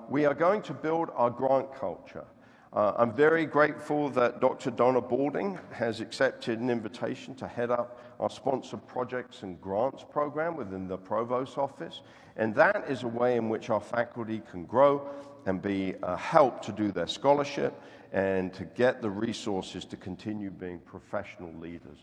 Speaker 3: we are going to build our grant culture. I'm very grateful that Dr. Donna Balding has accepted an invitation to head up our sponsored projects and grants program within the Provost's office. And that is a way in which our faculty can grow and be helped to do their scholarship and to get the resources to continue being professional leaders.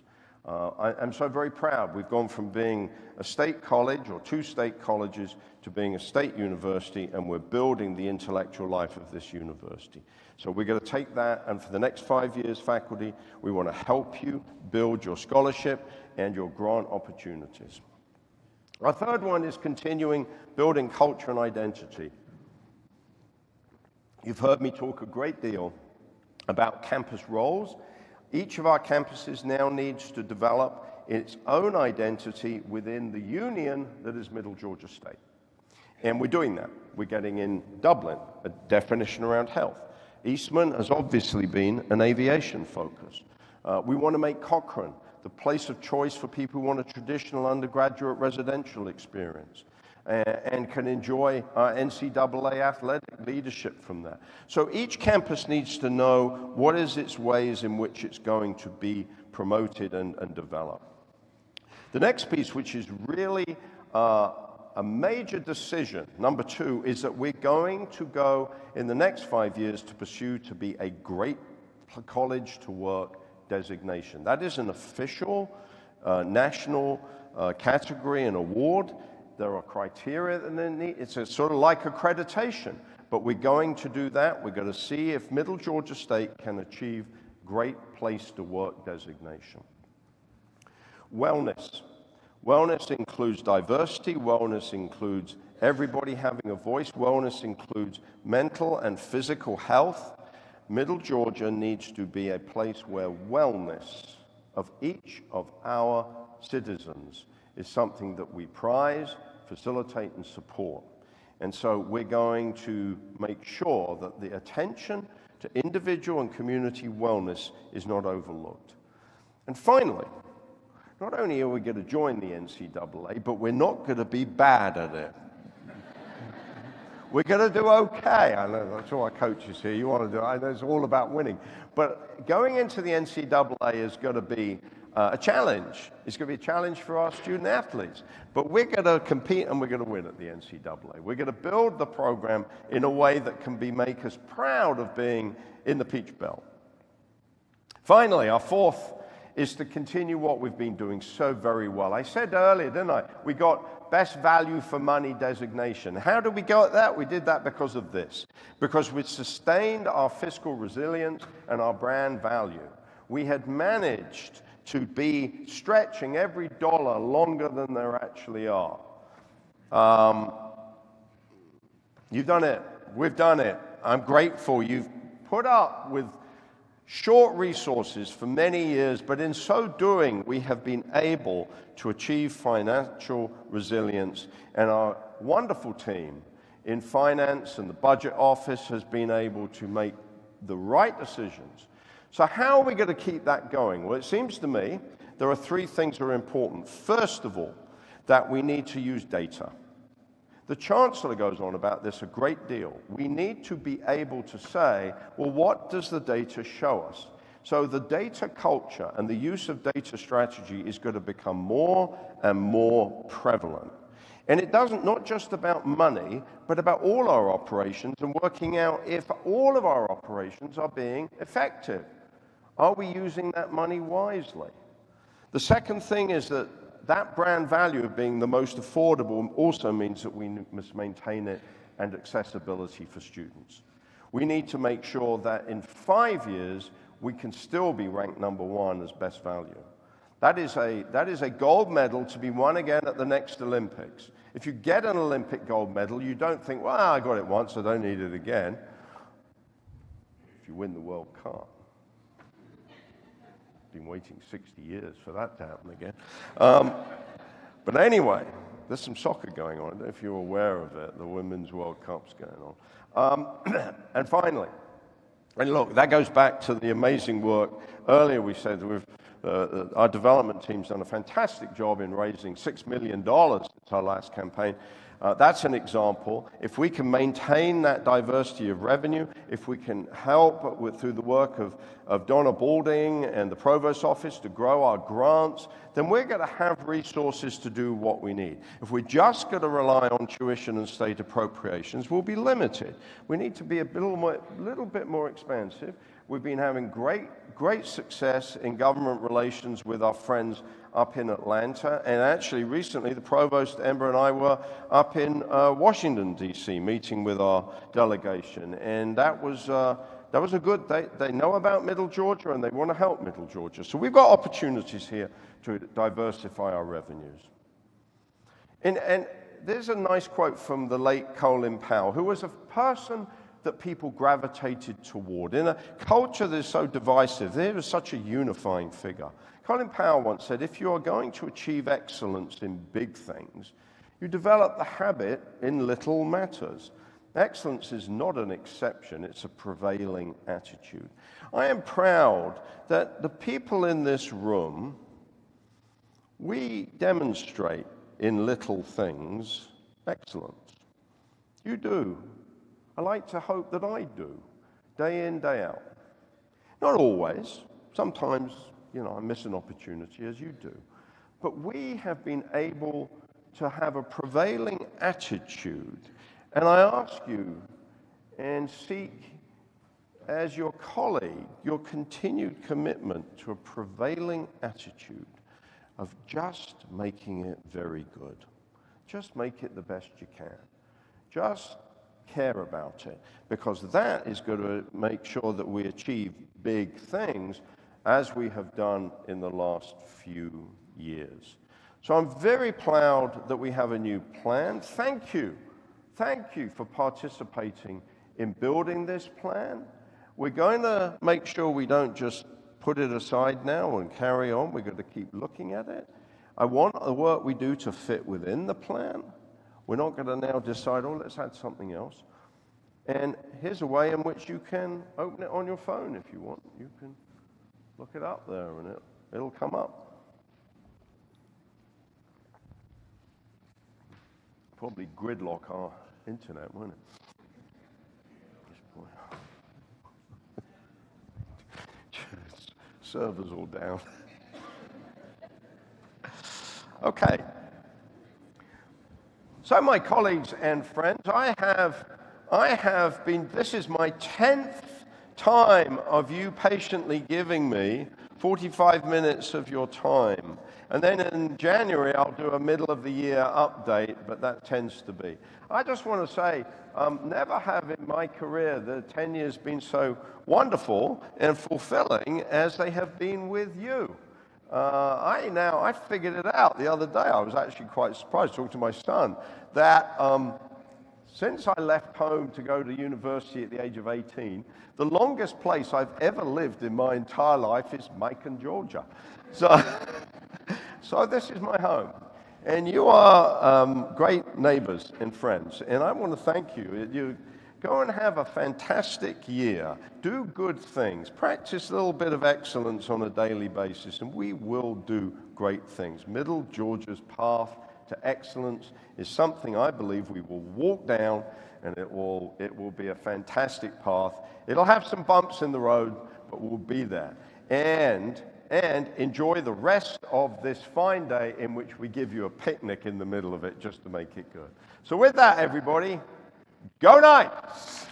Speaker 3: I'm so very proud. We've gone from being a state college or 2 state colleges to being a state university, and we're building the intellectual life of this university. So we're going to take that, and for the next 5 years, faculty, we want to help you build your scholarship and your grant opportunities. Our third one is continuing building culture and identity. You've heard me talk a great deal about campus roles. Each of our campuses now needs to develop its own identity within the union that is Middle Georgia State. And we're doing that. We're getting in Dublin a definition around health. Eastman has obviously been an aviation focus. We want to make Cochrane the place of choice for people who want a traditional undergraduate residential experience. and can enjoy NCAA athletic leadership from that. So each campus needs to know what is its ways in which it's going to be promoted and developed. The next piece, which is really a major decision, number 2, is that we're going to go in the next 5 years to pursue to be a great college to work designation. That is an official national category and award. There are criteria that they need. It's sort of like accreditation, but we're going to do that. We're going to see if Middle Georgia State can achieve Great Place to Work designation. Wellness. Wellness includes diversity. Wellness includes everybody having a voice. Wellness includes mental and physical health. Middle Georgia needs to be a place where wellness of each of our citizens is something that we prize, facilitate, and support. And so we're going to make sure that the attention to individual and community wellness is not overlooked. And finally, not only are we going to join the NCAA, but we're not going to be bad at it. We're going to do okay. I know that's all our coaches here. You want to do, I know it's all about winning. But going into the NCAA is going to be a challenge. It's going to be a challenge for our student athletes. But we're going to compete and we're going to win at the NCAA. We're going to build the program in a way that can make us proud of being in the Peach Belt. Finally, our fourth is to continue what we've been doing so very well. I said earlier, didn't I? We got best value for money designation. How did we go at that? We did that because of this. Because we sustained our fiscal resilience and our brand value. We had managed to be stretching every dollar longer than there actually are. You've done it. We've done it. I'm grateful. You've put up with short resources for many years, but in so doing, we have been able to achieve financial resilience, and our wonderful team in finance and the budget office has been able to make the right decisions. So how are we going to keep that going? Well, it seems to me there are 3 things that are important. First of all, that we need to use data. The Chancellor goes on about this a great deal. We need to be able to say, well, what does the data show us? So the data culture and the use of data strategy is going to become more and more prevalent. And it doesn't not just about money, but about all our operations and working out if all of our operations are being effective. Are we using that money wisely? The second thing is that brand value of being the most affordable also means that we must maintain it and accessibility for students. We need to make sure that in 5 years, we can still be ranked #1 as best value. That is a gold medal to be won again at the next Olympics. If you get an Olympic gold medal, you don't think, well, I got it once, I don't need it again. If you win the World Cup. Been waiting 60 years for that to happen again. But anyway, there's some soccer going on. I don't know if you're aware of it. The Women's World Cup's going on. And finally, and look, that goes back to the amazing work. Earlier we said our development team's done a fantastic job in raising $6 million since our last campaign. That's an example. If we can maintain that diversity of revenue, if we can help through the work of Donna Balding and the Provost Office to grow our grants, then we're going to have resources to do what we need. If we're just going to rely on tuition and state appropriations, we'll be limited. We need to be a little bit more expansive. We've been having great success in government relations with our friends up in Atlanta, and actually recently the Provost, Ember, and I were up in Washington, D.C., meeting with our delegation, and that was a good, they know about Middle Georgia and they want to help Middle Georgia. So we've got opportunities here to diversify our revenues. And there's a nice quote from the late Colin Powell, who was a person that people gravitated toward. In a culture that is so divisive, there was such a unifying figure. Colin Powell once said, if you are going to achieve excellence in big things, you develop the habit in little matters. Excellence is not an exception, it's a prevailing attitude. I am proud that the people in this room, we demonstrate in little things excellence. You do. I like to hope that I do, day in, day out. Not always. Sometimes, I miss an opportunity, as you do. But we have been able to have a prevailing attitude. And I ask you and seek, as your colleague, your continued commitment to a prevailing attitude of just making it very good. Just make it the best you can. Just care about it, because that is going to make sure that we achieve big things as we have done in the last few years. So I'm very proud that we have a new plan. Thank you. Thank you for participating in building this plan. We're going to make sure we don't just put it aside now and carry on. We're going to keep looking at it. I want the work we do to fit within the plan. We're not going to now decide, let's add something else. And here's a way in which you can open it on your phone if you want. You can look it up there and it'll come up. Probably gridlock our internet, won't it? Servers all down. Okay. So my colleagues and friends, I have been, this is my 10th time of you patiently giving me 45 minutes of your time. And then in January, I'll do a middle of the year update, but that tends to be. I just want to say, never have in my career the 10 years been so wonderful and fulfilling as they have been with you. I figured it out the other day. I was actually quite surprised, talking to my son, that since I left home to go to university at the age of 18, the longest place I've ever lived in my entire life is Macon, Georgia. So this is my home. And you are great neighbors and friends. And I want to thank you. You go and have a fantastic year. Do good things. Practice a little bit of excellence on a daily basis, and we will do great things. Middle Georgia's path to excellence is something I believe we will walk down, and it will be a fantastic path. It'll have some bumps in the road, but we'll be there. And enjoy the rest of this fine day in which we give you a picnic in the middle of it just to make it good. So with that, everybody, go Knights!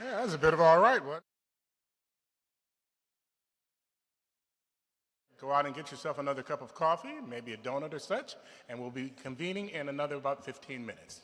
Speaker 1: Yeah, that's a bit of all right, what? Go out and get yourself another cup of coffee, maybe a donut or such, and we'll be convening in another about 15 minutes.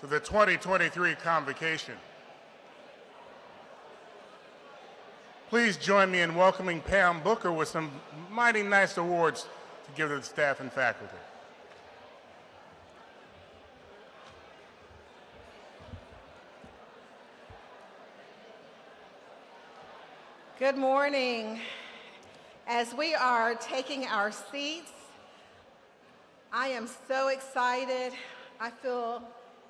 Speaker 1: to the 2023 Convocation. Please join me in welcoming Pam Booker with some mighty nice awards to give to the staff and faculty.
Speaker 4: Good morning. As we are taking our seats, I am so excited. I feel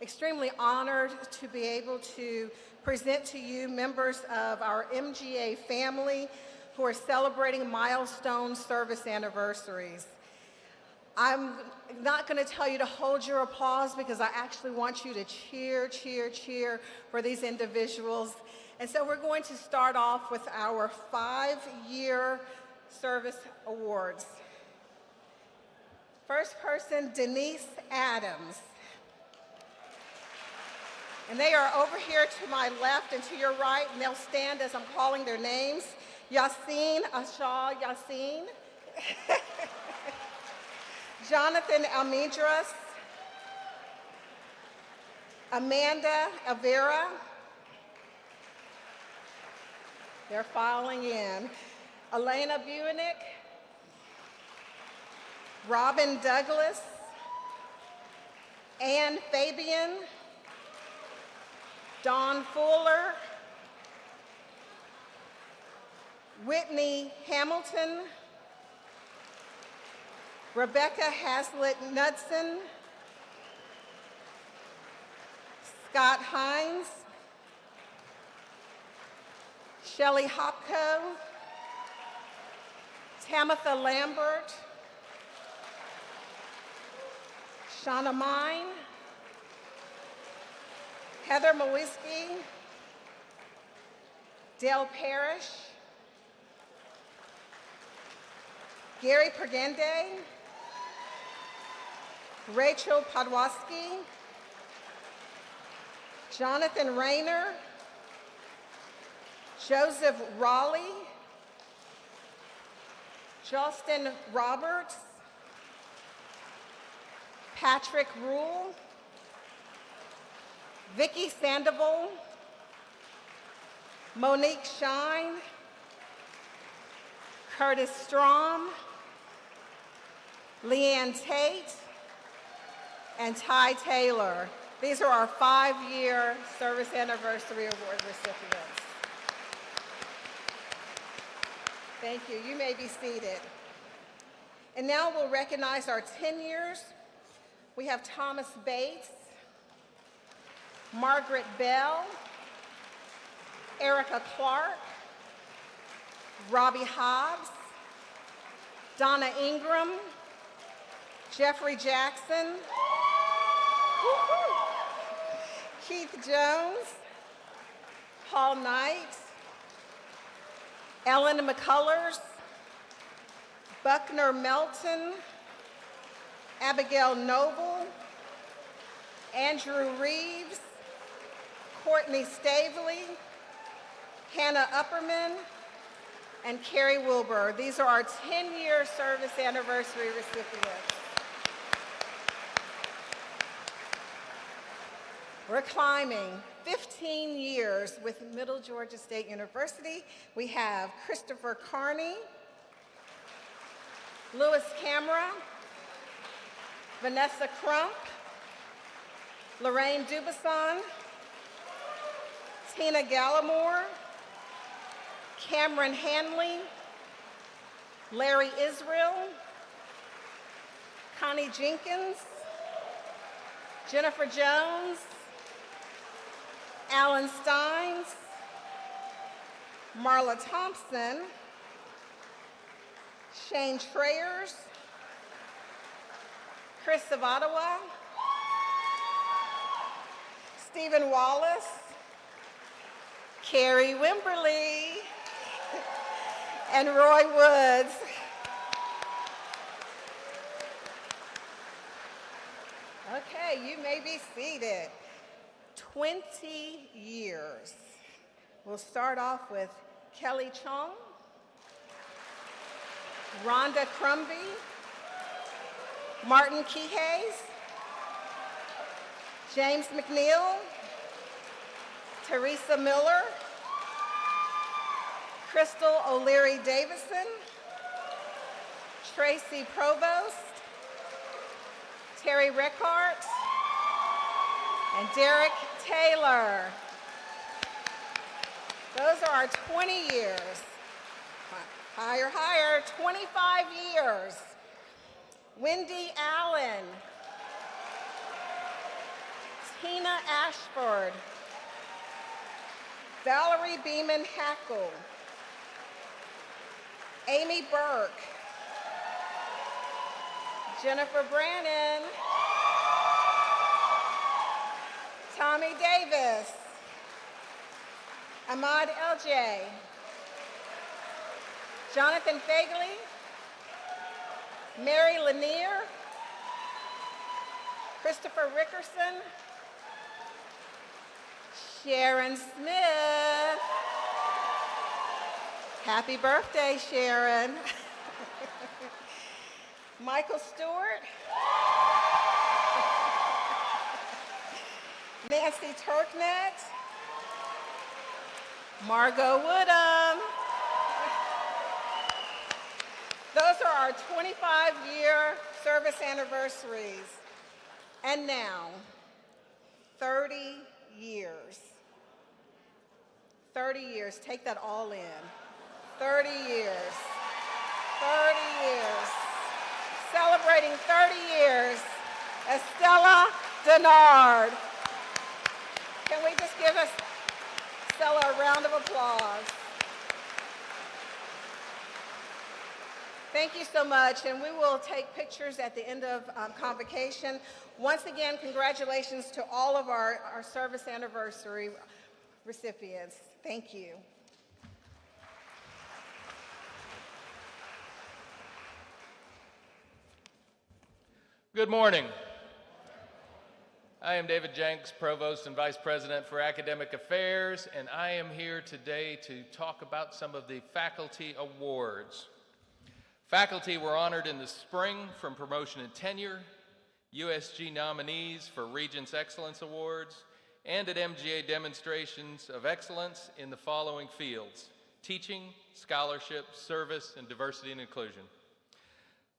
Speaker 4: extremely honored to be able to present to you members of our MGA family who are celebrating milestone service anniversaries. I'm not going to tell you to hold your applause because I actually want you to cheer, cheer, cheer for these individuals. And so we're going to start off with our 5-year service awards. First person, Denise Adams. And they are over here to my left and to your right, and they'll stand as I'm calling their names. Yassine Ashal Yassine. Jonathan Almendras. Amanda Avera. They're filing in. Elena Buenick. Robin Douglas. Ann Fabian. Dawn Fuller. Whitney Hamilton. Rebecca Haslett Knudsen. Scott Hines. Shelley Hopko. Tamitha Lambert. Shauna Mine. Heather Mawiski. Dale Parrish. Gary Pergende. Rachel Podwaski. Jonathan Rayner. Joseph Raleigh. Justin Roberts. Patrick Rule. Vicki Sandoval. Monique Shine. Curtis Strom. Leanne Tate. And Ty Taylor. These are our 5-year service anniversary award recipients. Thank you. You may be seated. And now we'll recognize our 10 years. We have Thomas Bates, Margaret Bell, Erica Clark, Robbie Hobbs, Donna Ingram, Jeffrey Jackson, Keith Jones, Paul Knight, Ellen McCullers, Buckner Melton, Abigail Noble, Andrew Reeves, Courtney Stavely, Hannah Upperman, and Carrie Wilbur. These are our 10-year service anniversary recipients. We're climbing 15 years with Middle Georgia State University. We have Christopher Carney, Louis Camera, Vanessa Crump, Lorraine Dubuisson, Tina Gallimore, Cameron Hanley, Larry Israel, Connie Jenkins, Jennifer Jones, Alan Steins, Marla Thompson, Shane Trayers, Chris of Ottawa, Stephen Wallace, Carrie Wimberly, and Roy Woods. Okay, you may be seated. 20 years. We'll start off with Kelly Chong, Rhonda Crumby, Martin Keyhays, James McNeil, Teresa Miller, Crystal O'Leary Davison, Tracy Provost, Terry Rickard, and Derek Taylor. Those are our 20 years. Higher, higher, 25 years. Wendy Allen, Tina Ashford, Valerie Beeman Hackle, Amy Burke, Jennifer Brannon, Tommy Davis, Ahmad LJ, Jonathan Fagley, Mary Lanier, Christopher Rickerson, Sharon Smith. Happy birthday, Sharon. Michael Stewart, Nancy Turknett, Margot Woodham. Those are our 25-year service anniversaries. And now, 30 years. 30 years, take that all in. 30 years, 30 years. Celebrating 30 years, Estella Denard. Can we just give Estella a round of applause? Thank you so much, and we will take pictures at the end of Convocation. Once again, congratulations to all of our service anniversary recipients. Thank you.
Speaker 5: Good morning. I am David Jenks, Provost and Vice President for Academic Affairs, and I am here today to talk about some of the faculty awards. Faculty were honored in the spring from promotion and tenure, USG nominees for Regents Excellence Awards, and at MGA demonstrations of excellence in the following fields: teaching, scholarship, service, and diversity and inclusion.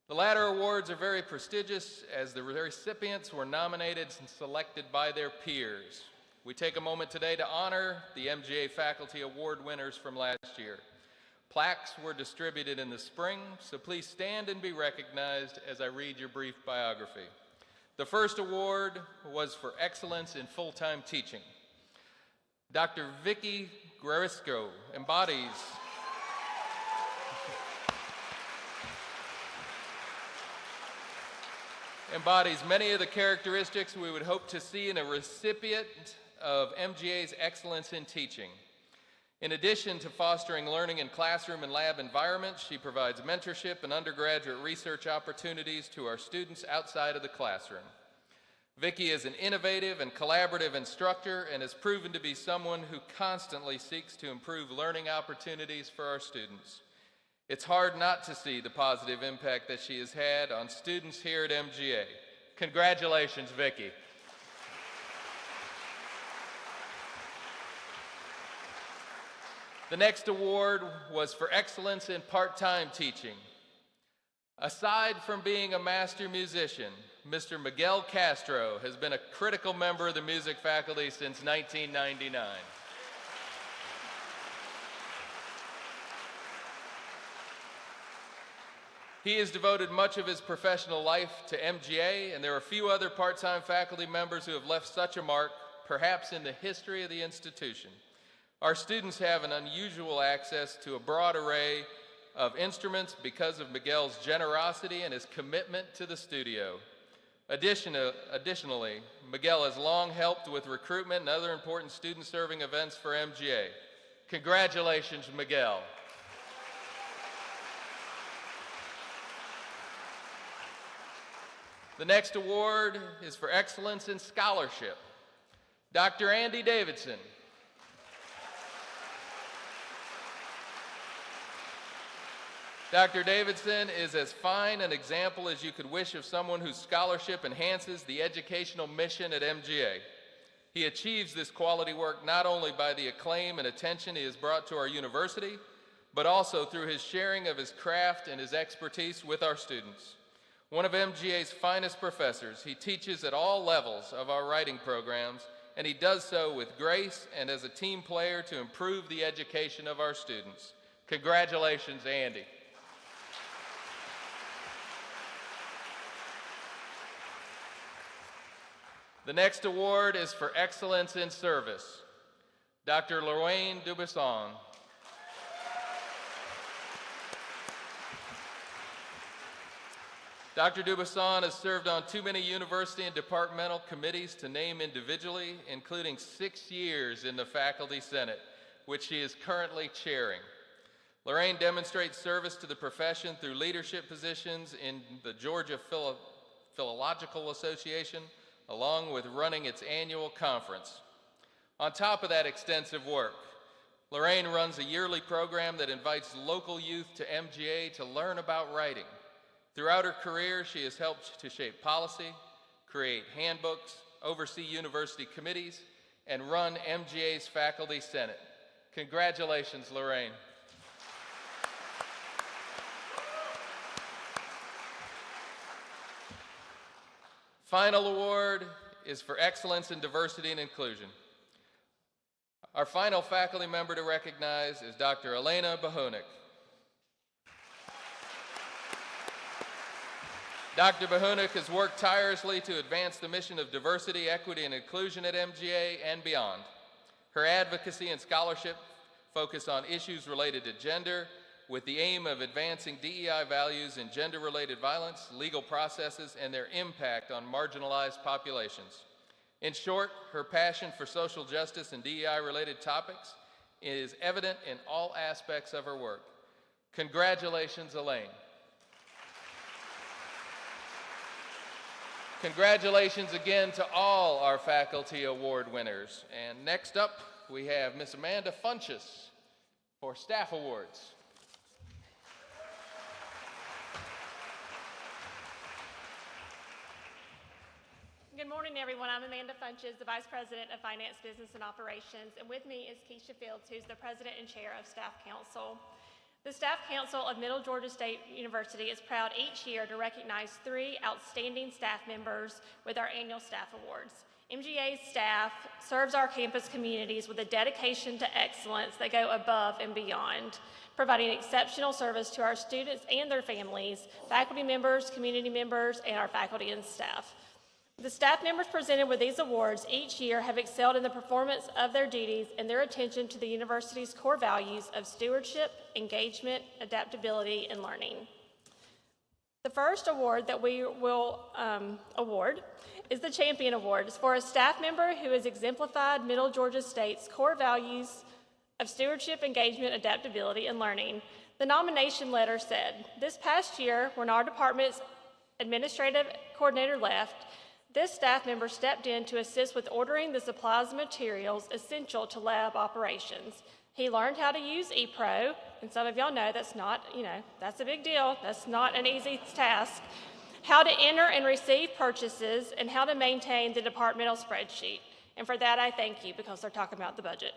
Speaker 5: The latter awards are very prestigious as the recipients were nominated and selected by their peers. We take a moment today to honor the MGA Faculty Award winners from last year. Plaques were distributed in the spring, so please stand and be recognized as I read your brief biography. The first award was for excellence in full-time teaching. Dr. Vicky Guerisco embodies many of the characteristics we would hope to see in a recipient of MGA's Excellence in Teaching. In addition to fostering learning in classroom and lab environments, she provides mentorship and undergraduate research opportunities to our students outside of the classroom. Vicki is an innovative and collaborative instructor and has proven to be someone who constantly seeks to improve learning opportunities for our students. It's hard not to see the positive impact that she has had on students here at MGA. Congratulations, Vicki. The next award was for excellence in part-time teaching. Aside from being a master musician, Mr. Miguel Castro has been a critical member of the music faculty since 1999. He has devoted much of his professional life to MGA, and there are few other part-time faculty members who have left such a mark, perhaps in the history of the institution. Our students have an unusual access to a broad array of instruments because of Miguel's generosity and his commitment to the studio. Additionally, Miguel has long helped with recruitment and other important student-serving events for MGA. Congratulations, Miguel. The next award is for excellence in scholarship. Dr. Andy Davidson. Dr. Davidson is as fine an example as you could wish of someone whose scholarship enhances the educational mission at MGA. He achieves this quality work not only by the acclaim and attention he has brought to our university, but also through his sharing of his craft and his expertise with our students. One of MGA's finest professors, he teaches at all levels of our writing programs, and he does so with grace and as a team player to improve the education of our students. Congratulations, Andy. The next award is for excellence in service. Dr. Lorraine Dubisson. Dr. Dubisson has served on too many university and departmental committees to name individually, including 6 years in the Faculty Senate, which she is currently chairing. Lorraine demonstrates service to the profession through leadership positions in the Georgia Philological Association, along with running its annual conference. On top of that extensive work, Lorraine runs a yearly program that invites local youth to MGA to learn about writing. Throughout her career, she has helped to shape policy, create handbooks, oversee university committees, and run MGA's Faculty Senate. Congratulations, Lorraine. Final award is for excellence in diversity and inclusion. Our final faculty member to recognize is Dr. Elena Bahunik. Dr. Bahunik has worked tirelessly to advance the mission of diversity, equity, and inclusion at MGA and beyond. Her advocacy and scholarship focus on issues related to gender, with the aim of advancing DEI values in gender-related violence, legal processes, and their impact on marginalized populations. In short, her passion for social justice and DEI-related topics is evident in all aspects of her work. Congratulations, Elaine. Congratulations again to all our faculty award winners. And next up, we have Miss Amanda Funches for staff awards.
Speaker 6: Good morning, everyone. I'm Amanda Funches, the Vice President of Finance, Business, and Operations, and with me is Keisha Fields, who's the President and Chair of Staff Council. The Staff Council of Middle Georgia State University is proud each year to recognize 3 outstanding staff members with our annual staff awards. MGA's staff serves our campus communities with a dedication to excellence that go above and beyond, providing exceptional service to our students and their families, faculty members, community members, and our faculty and staff. The staff members presented with these awards each year have excelled in the performance of their duties and their attention to the university's core values of stewardship, engagement, adaptability, and learning. The first award that we will award is the Champion Award. It's for a staff member who has exemplified Middle Georgia State's core values of stewardship, engagement, adaptability, and learning. The nomination letter said, "This past year, when our department's administrative coordinator left, this staff member stepped in to assist with ordering the supplies and materials essential to lab operations. He learned how to use ePro, and some of y'all know that's not, that's a big deal. That's not an easy task. How to enter and receive purchases, and how to maintain the departmental spreadsheet. And for that, I thank you, because they're talking about the budget.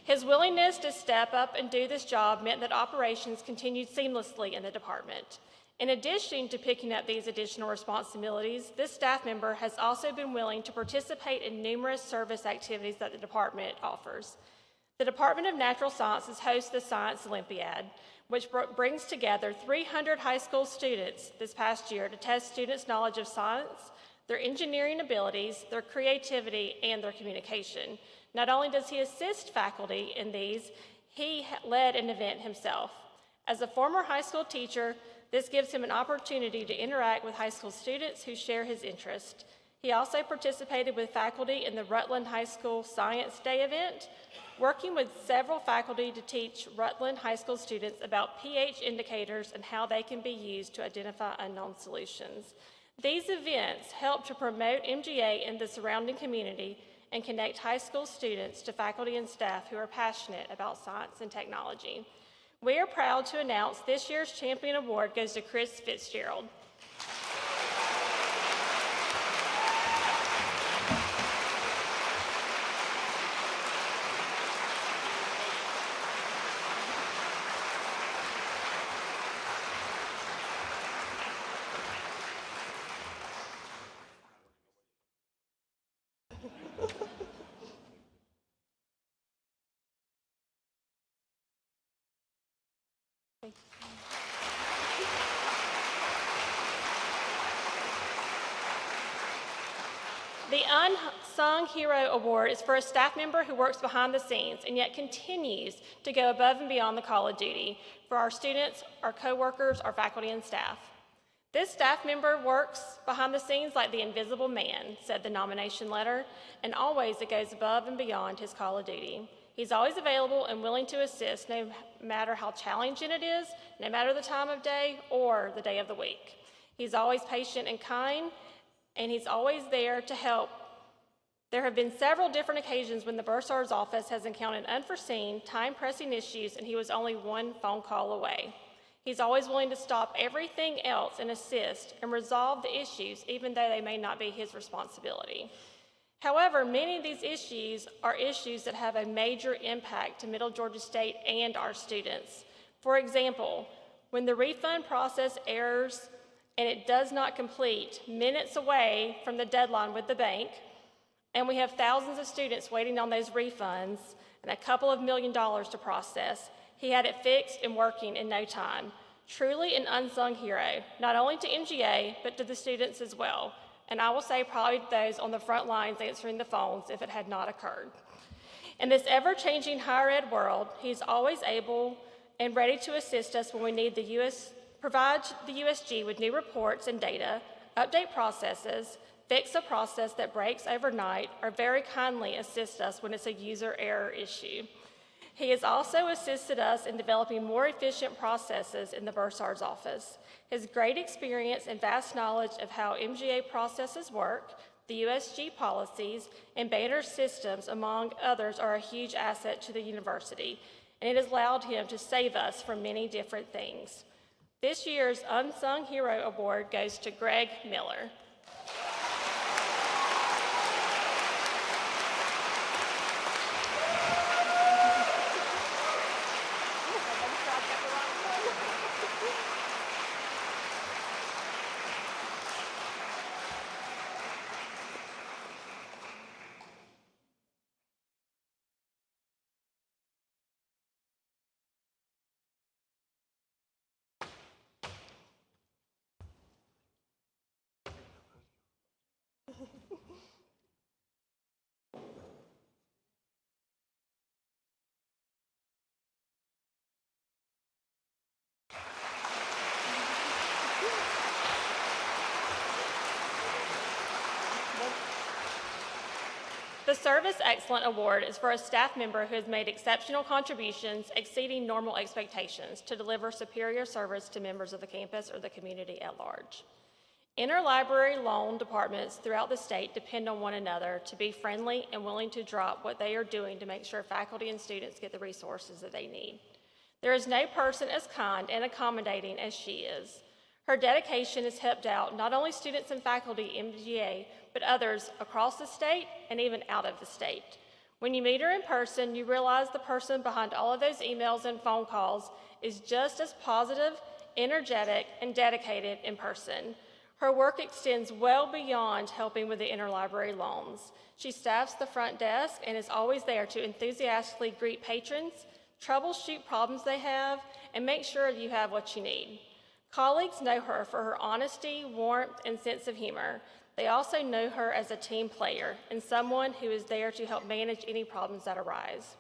Speaker 6: His willingness to step up and do this job meant that operations continued seamlessly in the department. In addition to picking up these additional responsibilities, this staff member has also been willing to participate in numerous service activities that the department offers. The Department of Natural Sciences hosts the Science Olympiad, which brings together 300 high school students this past year to test students' knowledge of science, their engineering abilities, their creativity, and their communication. Not only does he assist faculty in these, he led an event himself. As a former high school teacher, this gives him an opportunity to interact with high school students who share his interest. He also participated with faculty in the Rutland High School Science Day event, working with several faculty to teach Rutland High School students about pH indicators and how they can be used to identify unknown solutions. These events help to promote MGA in the surrounding community and connect high school students to faculty and staff who are passionate about science and technology. We are proud to announce this year's Champion Award goes to Chris Fitzgerald. The Unsung Hero Award is for a staff member who works behind the scenes and yet continues to go above and beyond the call of duty for our students, our coworkers, our faculty and staff. This staff member works behind the scenes like the invisible man, said the nomination letter, and always it goes above and beyond his call of duty. He's always available and willing to assist no matter how challenging it is, no matter the time of day or the day of the week. He's always patient and kind, and he's always there to help. There have been several different occasions when the bursar's office has encountered unforeseen, time-pressing issues, and he was only one phone call away. He's always willing to stop everything else and assist and resolve the issues, even though they may not be his responsibility. However, many of these issues are issues that have a major impact to Middle Georgia State and our students. For example, when the refund process errors and it does not complete minutes away from the deadline with the bank, and we have thousands of students waiting on those refunds and a couple of $1 million to process, he had it fixed and working in no time. Truly an unsung hero, not only to MGA, but to the students as well. And I will say probably those on the front lines answering the phones if it had not occurred. In this ever-changing higher ed world, he's always able and ready to assist us when we need provide the USG with new reports and data, update processes, fix a process that breaks overnight, or very kindly assist us when it's a user error issue. He has also assisted us in developing more efficient processes in the bursar's office. His great experience and vast knowledge of how MGA processes work, the USG policies, and Banner systems, among others, are a huge asset to the university, and it has allowed him to save us from many different things. This year's Unsung Hero Award goes to Greg Miller. The Service Excellent Award is for a staff member who has made exceptional contributions exceeding normal expectations to deliver superior service to members of the campus or the community at large. Interlibrary loan departments throughout the state depend on one another to be friendly and willing to drop what they are doing to make sure faculty and students get the resources that they need. There is no person as kind and accommodating as she is. Her dedication has helped out not only students and faculty in MGA, but others across the state and even out of the state. When you meet her in person, you realize the person behind all of those emails and phone calls is just as positive, energetic, and dedicated in person. Her work extends well beyond helping with the interlibrary loans. She staffs the front desk and is always there to enthusiastically greet patrons, troubleshoot problems they have, and make sure you have what you need. Colleagues know her for her honesty, warmth, and sense of humor. They also know her as a team player and someone who is there to help manage any problems that arise.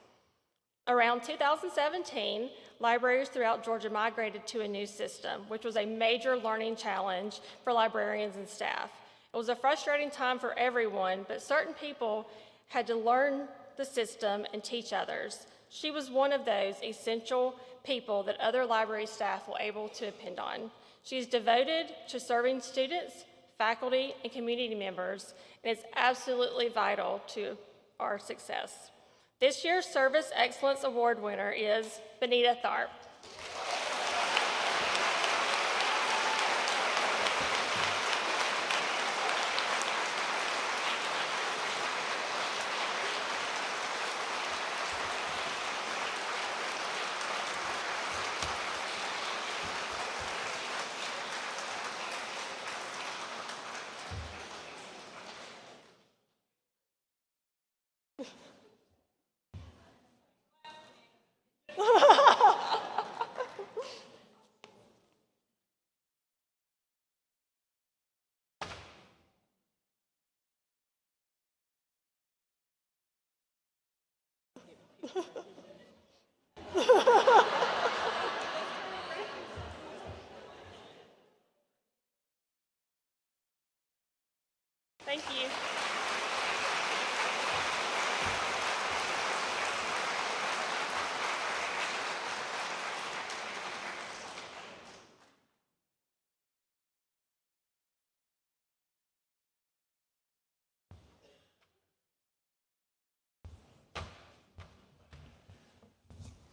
Speaker 6: Around 2017, libraries throughout Georgia migrated to a new system, which was a major learning challenge for librarians and staff. It was a frustrating time for everyone, but certain people had to learn the system and teach others. She was one of those essential people that other library staff were able to depend on. She is devoted to serving students, faculty, and community members, and it's absolutely vital to our success. This year's Service Excellence Award winner is Benita Tharp. Thank you.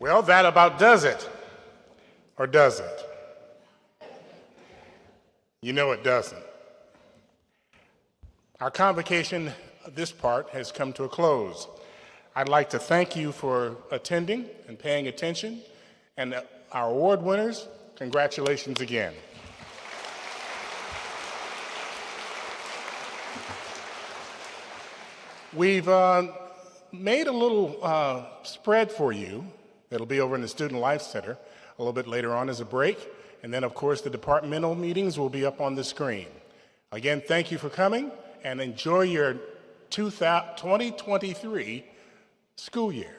Speaker 1: Well, that about does it. Or does it? You know it doesn't. Our convocation, this part, has come to a close. I'd like to thank you for attending and paying attention. And our award winners, congratulations again. We've made a little spread for you. It'll be over in the Student Life Center a little bit later on as a break. And then, of course, the departmental meetings will be up on the screen. Again, thank you for coming and enjoy your 2023 school year.